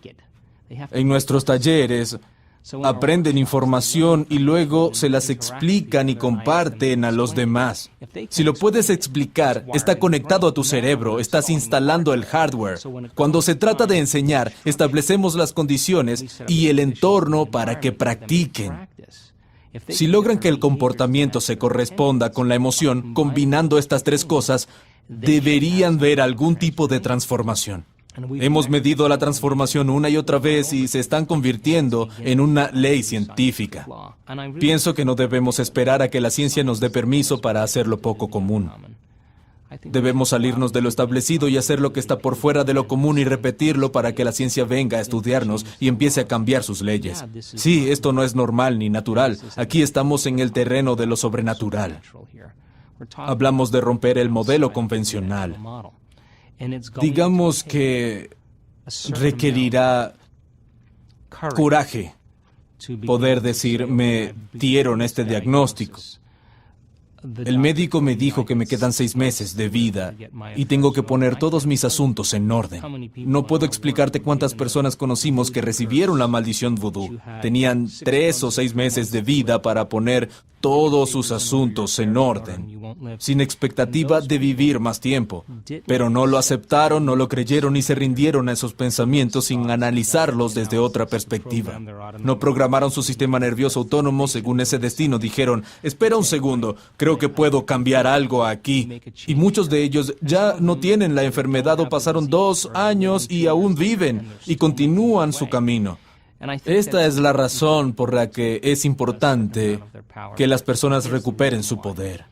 En nuestros talleres aprenden información y luego se las explican y comparten a los demás. Si lo puedes explicar, está conectado a tu cerebro, estás instalando el hardware. Cuando se trata de enseñar, establecemos las condiciones y el entorno para que practiquen. Si logran que el comportamiento se corresponda con la emoción, combinando estas 3 cosas, deberían ver algún tipo de transformación. Hemos medido la transformación una y otra vez y se están convirtiendo en una ley científica. Pienso que no debemos esperar a que la ciencia nos dé permiso para hacer lo poco común. Debemos salirnos de lo establecido y hacer lo que está por fuera de lo común y repetirlo para que la ciencia venga a estudiarnos y empiece a cambiar sus leyes. Sí, esto no es normal ni natural. Aquí estamos en el terreno de lo sobrenatural. Hablamos de romper el modelo convencional. Digamos que requerirá coraje poder decir, me dieron este diagnóstico. El médico me dijo que me quedan 6 meses de vida y tengo que poner todos mis asuntos en orden. No puedo explicarte cuántas personas conocimos que recibieron la maldición vudú. Tenían 3 o 6 meses de vida para poner todos sus asuntos en orden, sin expectativa de vivir más tiempo. Pero no lo aceptaron, no lo creyeron y se rindieron a esos pensamientos sin analizarlos desde otra perspectiva. No programaron su sistema nervioso autónomo según ese destino. Dijeron, espera un segundo, creo que puedo cambiar algo aquí. Y muchos de ellos ya no tienen la enfermedad o pasaron 2 años y aún viven y continúan su camino. Esta es la razón por la que es importante que las personas recuperen su poder.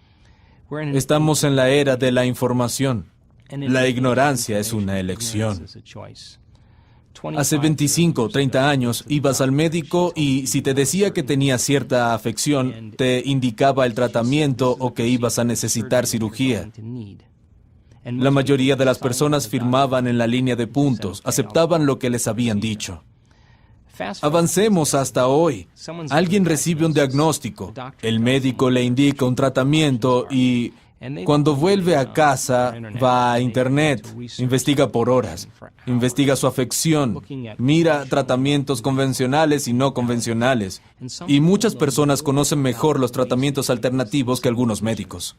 Estamos en la era de la información. La ignorancia es una elección. Hace 25 o 30 años ibas al médico y si te decía que tenías cierta afección, te indicaba el tratamiento o que ibas a necesitar cirugía. La mayoría de las personas firmaban en la línea de puntos, aceptaban lo que les habían dicho. Avancemos hasta hoy. Alguien recibe un diagnóstico, el médico le indica un tratamiento y Cuando vuelve a casa, va a Internet, investiga por horas, investiga su afección, mira tratamientos convencionales y no convencionales. Y muchas personas conocen mejor los tratamientos alternativos que algunos médicos.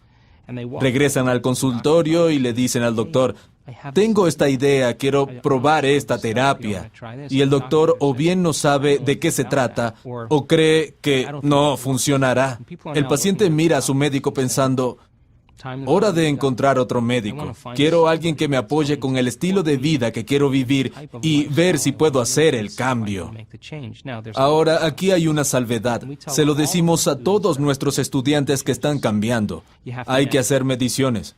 Regresan al consultorio y le dicen al doctor, tengo esta idea, quiero probar esta terapia. Y el doctor o bien no sabe de qué se trata o cree que no funcionará. El paciente mira a su médico pensando, hora de encontrar otro médico. Quiero a alguien que me apoye con el estilo de vida que quiero vivir y ver si puedo hacer el cambio. Ahora, aquí hay una salvedad. Se lo decimos a todos nuestros estudiantes que están cambiando. Hay que hacer mediciones.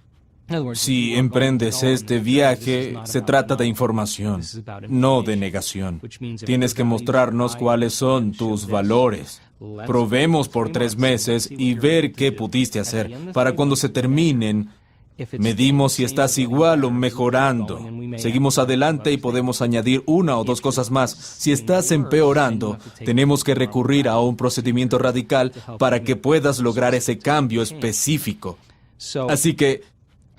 Si emprendes este viaje, se trata de información, no de negación. Tienes que mostrarnos cuáles son tus valores. Probemos por 3 meses y ver qué pudiste hacer. Para cuando se terminen, medimos si estás igual o mejorando. Seguimos adelante y podemos añadir 1 o 2 cosas más. Si estás empeorando, tenemos que recurrir a un procedimiento radical para que puedas lograr ese cambio específico. Así que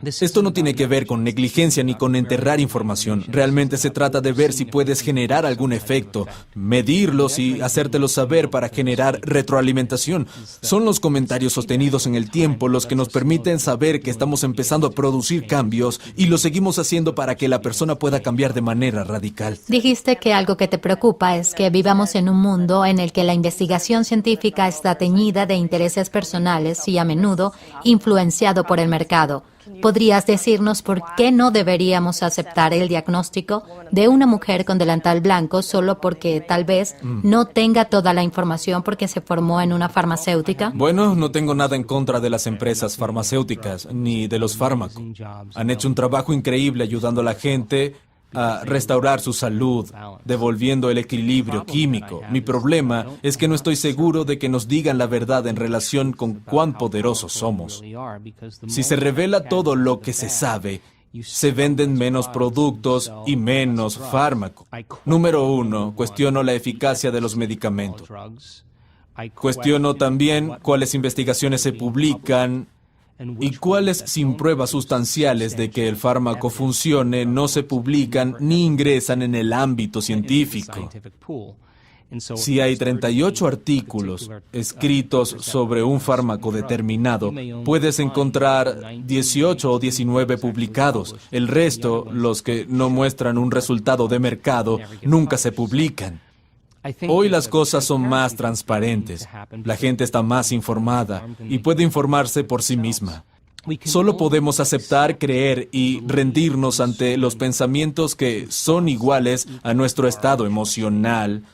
esto no tiene que ver con negligencia ni con enterrar información. Realmente se trata de ver si puedes generar algún efecto, medirlos y hacértelo saber para generar retroalimentación. Son los comentarios sostenidos en el tiempo los que nos permiten saber que estamos empezando a producir cambios y lo seguimos haciendo para que la persona pueda cambiar de manera radical. Dijiste que algo que te preocupa es que vivamos en un mundo en el que la investigación científica está teñida de intereses personales y a menudo influenciado por el mercado. ¿Podrías decirnos por qué no deberíamos aceptar el diagnóstico de una mujer con delantal blanco solo porque tal vez no tenga toda la información porque se formó en una farmacéutica? Bueno, no tengo nada en contra de las empresas farmacéuticas ni de los fármacos. Han hecho un trabajo increíble ayudando a la gente a restaurar su salud, devolviendo el equilibrio químico. Mi problema es que no estoy seguro de que nos digan la verdad en relación con cuán poderosos somos. Si se revela todo lo que se sabe, se venden menos productos y menos fármaco. Número 1, cuestiono la eficacia de los medicamentos. Cuestiono también cuáles investigaciones se publican y cuáles sin pruebas sustanciales de que el fármaco funcione no se publican ni ingresan en el ámbito científico. Si hay 38 artículos escritos sobre un fármaco determinado, puedes encontrar 18 o 19 publicados. El resto, los que no muestran un resultado de mercado, nunca se publican. Hoy las cosas son más transparentes, la gente está más informada y puede informarse por sí misma. Solo podemos aceptar, creer y rendirnos ante los pensamientos que son iguales a nuestro estado emocional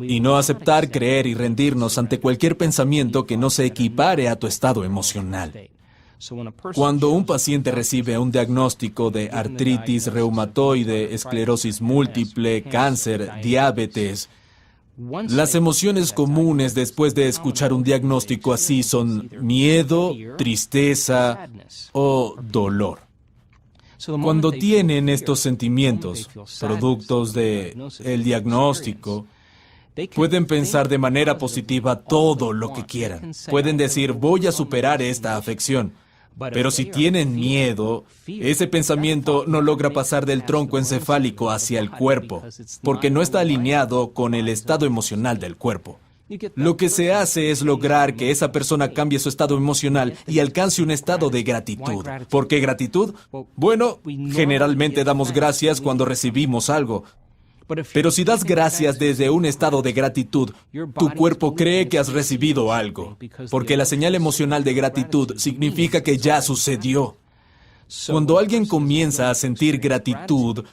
y no aceptar, creer y rendirnos ante cualquier pensamiento que no se equipare a tu estado emocional. Cuando un paciente recibe un diagnóstico de artritis reumatoide, esclerosis múltiple, cáncer, diabetes, las emociones comunes después de escuchar un diagnóstico así son miedo, tristeza o dolor. Cuando tienen estos sentimientos, productos del diagnóstico, pueden pensar de manera positiva todo lo que quieran. Pueden decir, voy a superar esta afección. Pero si tienen miedo, ese pensamiento no logra pasar del tronco encefálico hacia el cuerpo, porque no está alineado con el estado emocional del cuerpo. Lo que se hace es lograr que esa persona cambie su estado emocional y alcance un estado de gratitud. ¿Por qué gratitud? Bueno, generalmente damos gracias cuando recibimos algo. Pero si das gracias desde un estado de gratitud, tu cuerpo cree que has recibido algo, porque la señal emocional de gratitud significa que ya sucedió. Cuando alguien comienza a sentir gratitud,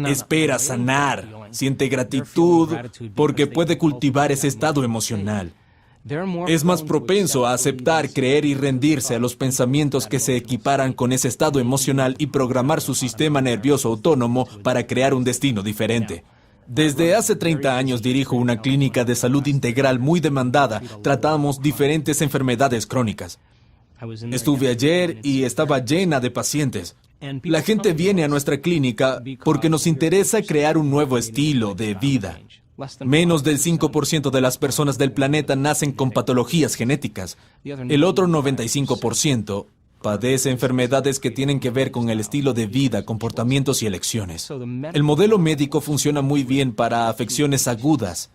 espera sanar, siente gratitud porque puede cultivar ese estado emocional. Es más propenso a aceptar, creer y rendirse a los pensamientos que se equiparan con ese estado emocional y programar su sistema nervioso autónomo para crear un destino diferente. Desde hace 30 años dirijo una clínica de salud integral muy demandada. Tratamos diferentes enfermedades crónicas. Estuve ayer y estaba llena de pacientes. La gente viene a nuestra clínica porque nos interesa crear un nuevo estilo de vida. Menos del 5% de las personas del planeta nacen con patologías genéticas. El otro 95% padece enfermedades que tienen que ver con el estilo de vida, comportamientos y elecciones. El modelo médico funciona muy bien para afecciones agudas.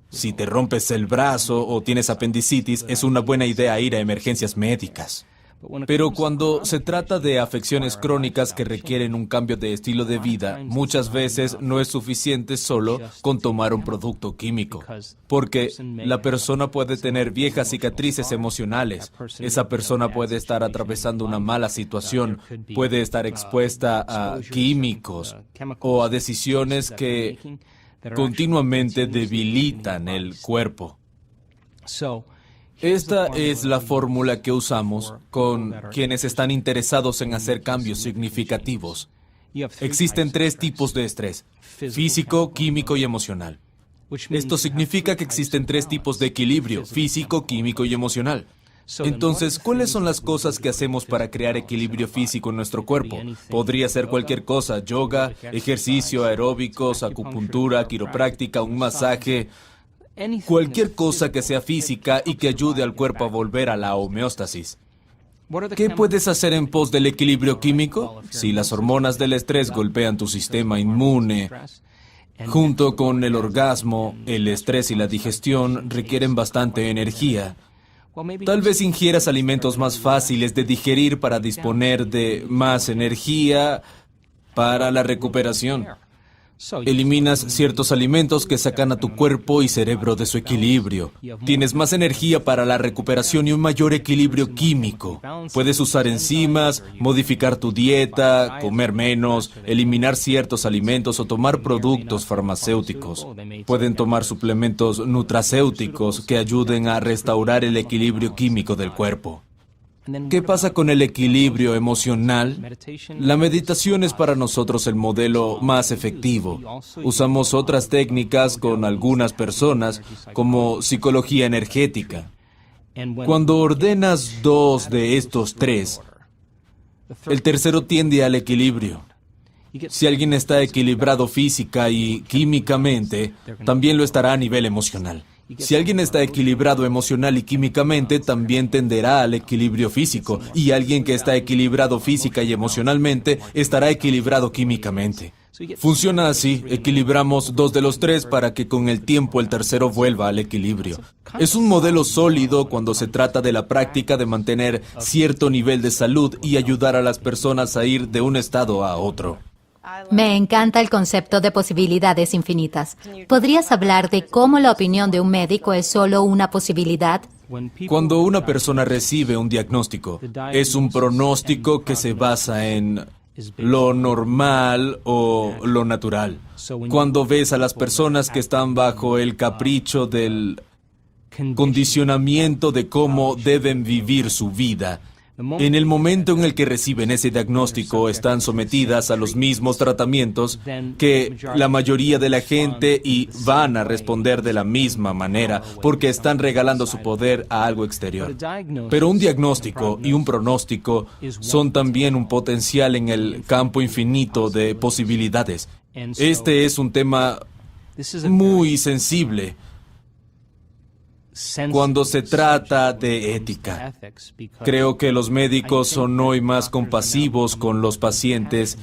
Si te rompes el brazo o tienes apendicitis, es una buena idea ir a emergencias médicas. Pero cuando se trata de afecciones crónicas que requieren un cambio de estilo de vida, muchas veces no es suficiente solo con tomar un producto químico, porque la persona puede tener viejas cicatrices emocionales. Esa persona puede estar atravesando una mala situación, puede estar expuesta a químicos o a decisiones que continuamente debilitan el cuerpo. Esta es la fórmula que usamos con quienes están interesados en hacer cambios significativos. Existen 3 tipos de estrés: físico, químico y emocional. Esto significa que existen 3 tipos de equilibrio: físico, químico y emocional. Entonces, ¿cuáles son las cosas que hacemos para crear equilibrio físico en nuestro cuerpo? Podría ser cualquier cosa: yoga, ejercicio, aeróbicos, acupuntura, quiropráctica, un masaje. Cualquier cosa que sea física y que ayude al cuerpo a volver a la homeostasis. ¿Qué puedes hacer en pos del equilibrio químico? Si las hormonas del estrés golpean tu sistema inmune, junto con el orgasmo, el estrés y la digestión requieren bastante energía. Tal vez ingieras alimentos más fáciles de digerir para disponer de más energía para la recuperación. Eliminas ciertos alimentos que sacan a tu cuerpo y cerebro de su equilibrio. Tienes más energía para la recuperación y un mayor equilibrio químico. Puedes usar enzimas, modificar tu dieta, comer menos, eliminar ciertos alimentos o tomar productos farmacéuticos. Pueden tomar suplementos nutracéuticos que ayuden a restaurar el equilibrio químico del cuerpo. ¿Qué pasa con el equilibrio emocional? La meditación es para nosotros el modelo más efectivo. Usamos otras técnicas con algunas personas, como psicología energética. Cuando ordenas 2 de estos 3, el tercero tiende al equilibrio. Si alguien está equilibrado física y químicamente, también lo estará a nivel emocional. Si alguien está equilibrado emocional y químicamente, también tenderá al equilibrio físico. Y alguien que está equilibrado física y emocionalmente, estará equilibrado químicamente. Funciona así: equilibramos 2 de los 3 para que con el tiempo el tercero vuelva al equilibrio. Es un modelo sólido cuando se trata de la práctica de mantener cierto nivel de salud y ayudar a las personas a ir de un estado a otro. Me encanta el concepto de posibilidades infinitas. ¿Podrías hablar de cómo la opinión de un médico es solo una posibilidad? Cuando una persona recibe un diagnóstico, es un pronóstico que se basa en lo normal o lo natural. Cuando ves a las personas que están bajo el capricho del condicionamiento de cómo deben vivir su vida, en el momento en el que reciben ese diagnóstico, están sometidas a los mismos tratamientos que la mayoría de la gente y van a responder de la misma manera porque están regalando su poder a algo exterior. Pero un diagnóstico y un pronóstico son también un potencial en el campo infinito de posibilidades. Este es un tema muy sensible cuando se trata de ética. Creo que los médicos son hoy más compasivos con los pacientes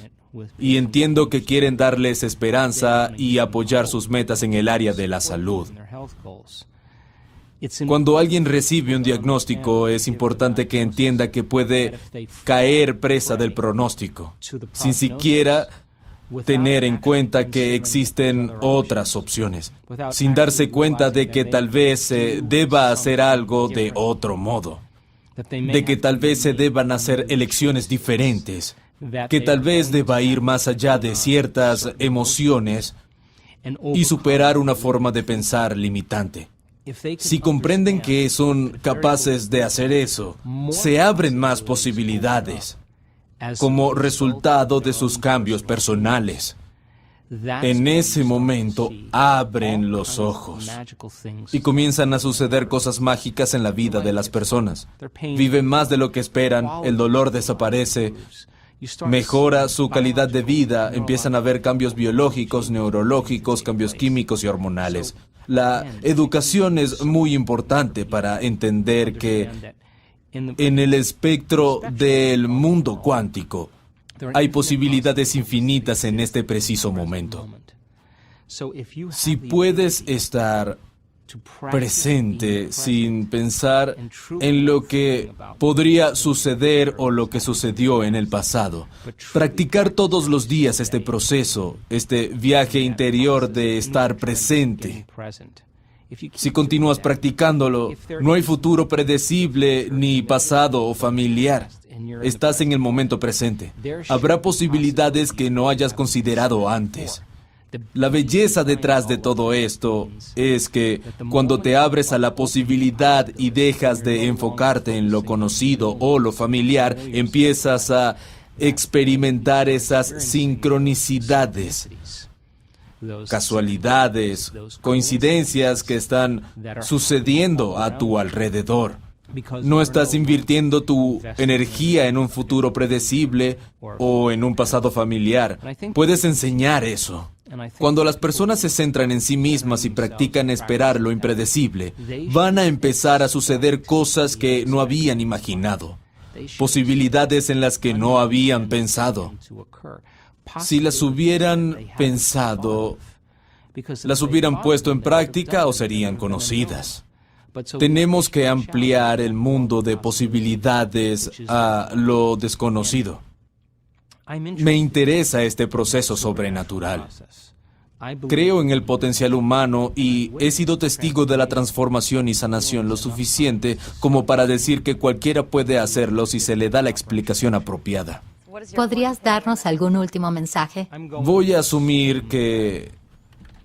y entiendo que quieren darles esperanza y apoyar sus metas en el área de la salud. Cuando alguien recibe un diagnóstico, es importante que entienda que puede caer presa del pronóstico, sin siquiera tener en cuenta que existen otras opciones, sin darse cuenta de que tal vez se deba hacer algo de otro modo, de que tal vez se deban hacer elecciones diferentes, que tal vez deba ir más allá de ciertas emociones y superar una forma de pensar limitante. Si comprenden que son capaces de hacer eso, se abren más posibilidades como resultado de sus cambios personales. En ese momento abren los ojos y comienzan a suceder cosas mágicas en la vida de las personas. Viven más de lo que esperan, el dolor desaparece, mejora su calidad de vida, empiezan a haber cambios biológicos, neurológicos, cambios químicos y hormonales. La educación es muy importante para entender que En el espectro del mundo cuántico, hay posibilidades infinitas en este preciso momento. Si puedes estar presente sin pensar en lo que podría suceder o lo que sucedió en el pasado, practicar todos los días este proceso, este viaje interior de estar presente. Si continúas practicándolo, no hay futuro predecible ni pasado o familiar. Estás en el momento presente. Habrá posibilidades que no hayas considerado antes. La belleza detrás de todo esto es que cuando te abres a la posibilidad y dejas de enfocarte en lo conocido o lo familiar, empiezas a experimentar esas sincronicidades, casualidades, coincidencias que están sucediendo a tu alrededor. No estás invirtiendo tu energía en un futuro predecible o en un pasado familiar. Puedes enseñar eso. Cuando las personas se centran en sí mismas y practican esperar lo impredecible, van a empezar a suceder cosas que no habían imaginado, posibilidades en las que no habían pensado. Si las hubieran pensado, las hubieran puesto en práctica o serían conocidas. Tenemos que ampliar el mundo de posibilidades a lo desconocido. Me interesa este proceso sobrenatural. Creo en el potencial humano y he sido testigo de la transformación y sanación lo suficiente como para decir que cualquiera puede hacerlo si se le da la explicación apropiada. ¿Podrías darnos algún último mensaje? Voy a asumir que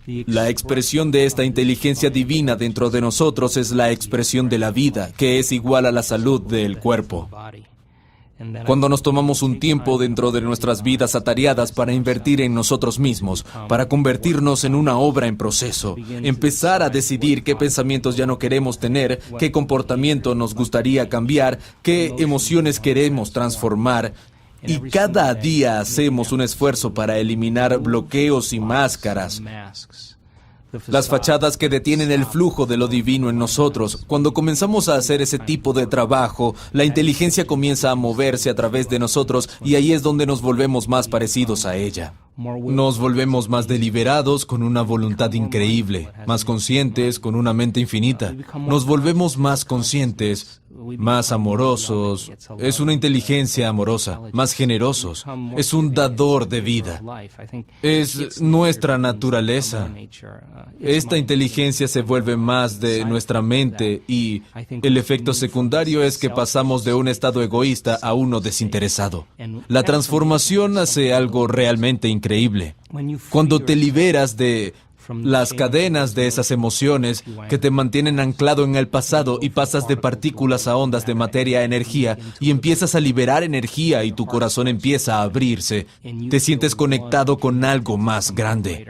la expresión de esta inteligencia divina dentro de nosotros es la expresión de la vida, que es igual a la salud del cuerpo. Cuando nos tomamos un tiempo dentro de nuestras vidas atareadas para invertir en nosotros mismos, para convertirnos en una obra en proceso, empezar a decidir qué pensamientos ya no queremos tener, qué comportamiento nos gustaría cambiar, qué emociones queremos transformar, y cada día hacemos un esfuerzo para eliminar bloqueos y máscaras, las fachadas que detienen el flujo de lo divino en nosotros. Cuando comenzamos a hacer ese tipo de trabajo, la inteligencia comienza a moverse a través de nosotros y ahí es donde nos volvemos más parecidos a ella. Nos volvemos más deliberados, con una voluntad increíble, más conscientes, con una mente infinita. Nos volvemos más conscientes, más amorosos. Es una inteligencia amorosa, más generosos. Es un dador de vida. Es nuestra naturaleza. Esta inteligencia se vuelve más de nuestra mente y el efecto secundario es que pasamos de un estado egoísta a uno desinteresado. La transformación hace algo realmente increíble. Cuando te liberas de las cadenas de esas emociones que te mantienen anclado en el pasado y pasas de partículas a ondas de materia a energía y empiezas a liberar energía y tu corazón empieza a abrirse, te sientes conectado con algo más grande.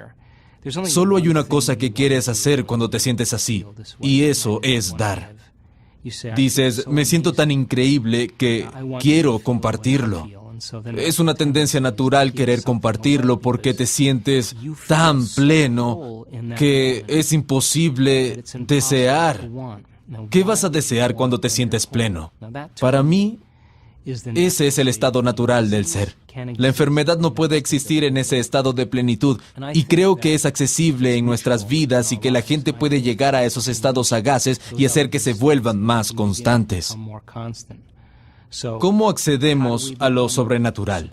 Solo hay una cosa que quieres hacer cuando te sientes así, y eso es dar. Dices, me siento tan increíble que quiero compartirlo. Es una tendencia natural querer compartirlo porque te sientes tan pleno que es imposible desear. ¿Qué vas a desear cuando te sientes pleno? Para mí, ese es el estado natural del ser. La enfermedad no puede existir en ese estado de plenitud y creo que es accesible en nuestras vidas y que la gente puede llegar a esos estados sagaces y hacer que se vuelvan más constantes. ¿Cómo accedemos a lo sobrenatural?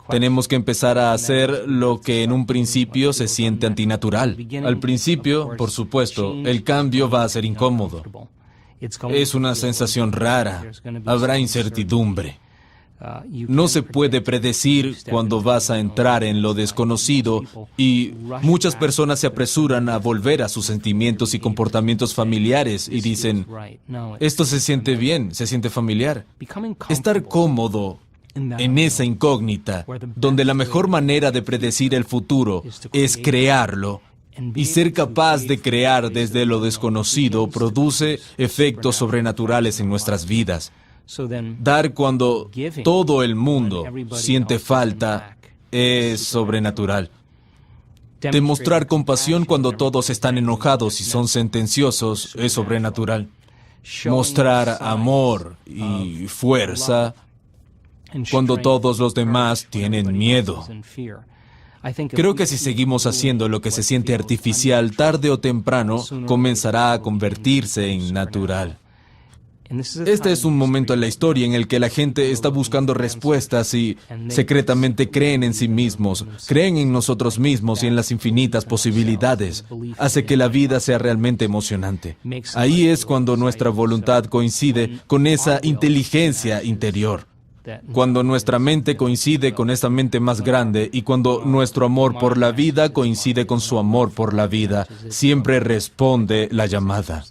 Tenemos que empezar a hacer lo que en un principio se siente antinatural. Al principio, por supuesto, el cambio va a ser incómodo. Es una sensación rara. Habrá incertidumbre. No se puede predecir cuándo vas a entrar en lo desconocido y muchas personas se apresuran a volver a sus sentimientos y comportamientos familiares y dicen, esto se siente bien, se siente familiar. Estar cómodo en esa incógnita, donde la mejor manera de predecir el futuro es crearlo, y ser capaz de crear desde lo desconocido produce efectos sobrenaturales en nuestras vidas. Dar cuando todo el mundo siente falta es sobrenatural. Demostrar compasión cuando todos están enojados y son sentenciosos es sobrenatural. mostrar amor y fuerza cuando todos los demás tienen miedo. Creo que si seguimos haciendo lo que se siente artificial, tarde o temprano comenzará a convertirse en natural. Este es un momento en la historia en el que la gente está buscando respuestas y secretamente creen en sí mismos, creen en nosotros mismos y en las infinitas posibilidades. Hace que la vida sea realmente emocionante. Ahí es cuando nuestra voluntad coincide con esa inteligencia interior. Cuando nuestra mente coincide con esa mente más grande y cuando nuestro amor por la vida coincide con su amor por la vida, siempre responde la llamada.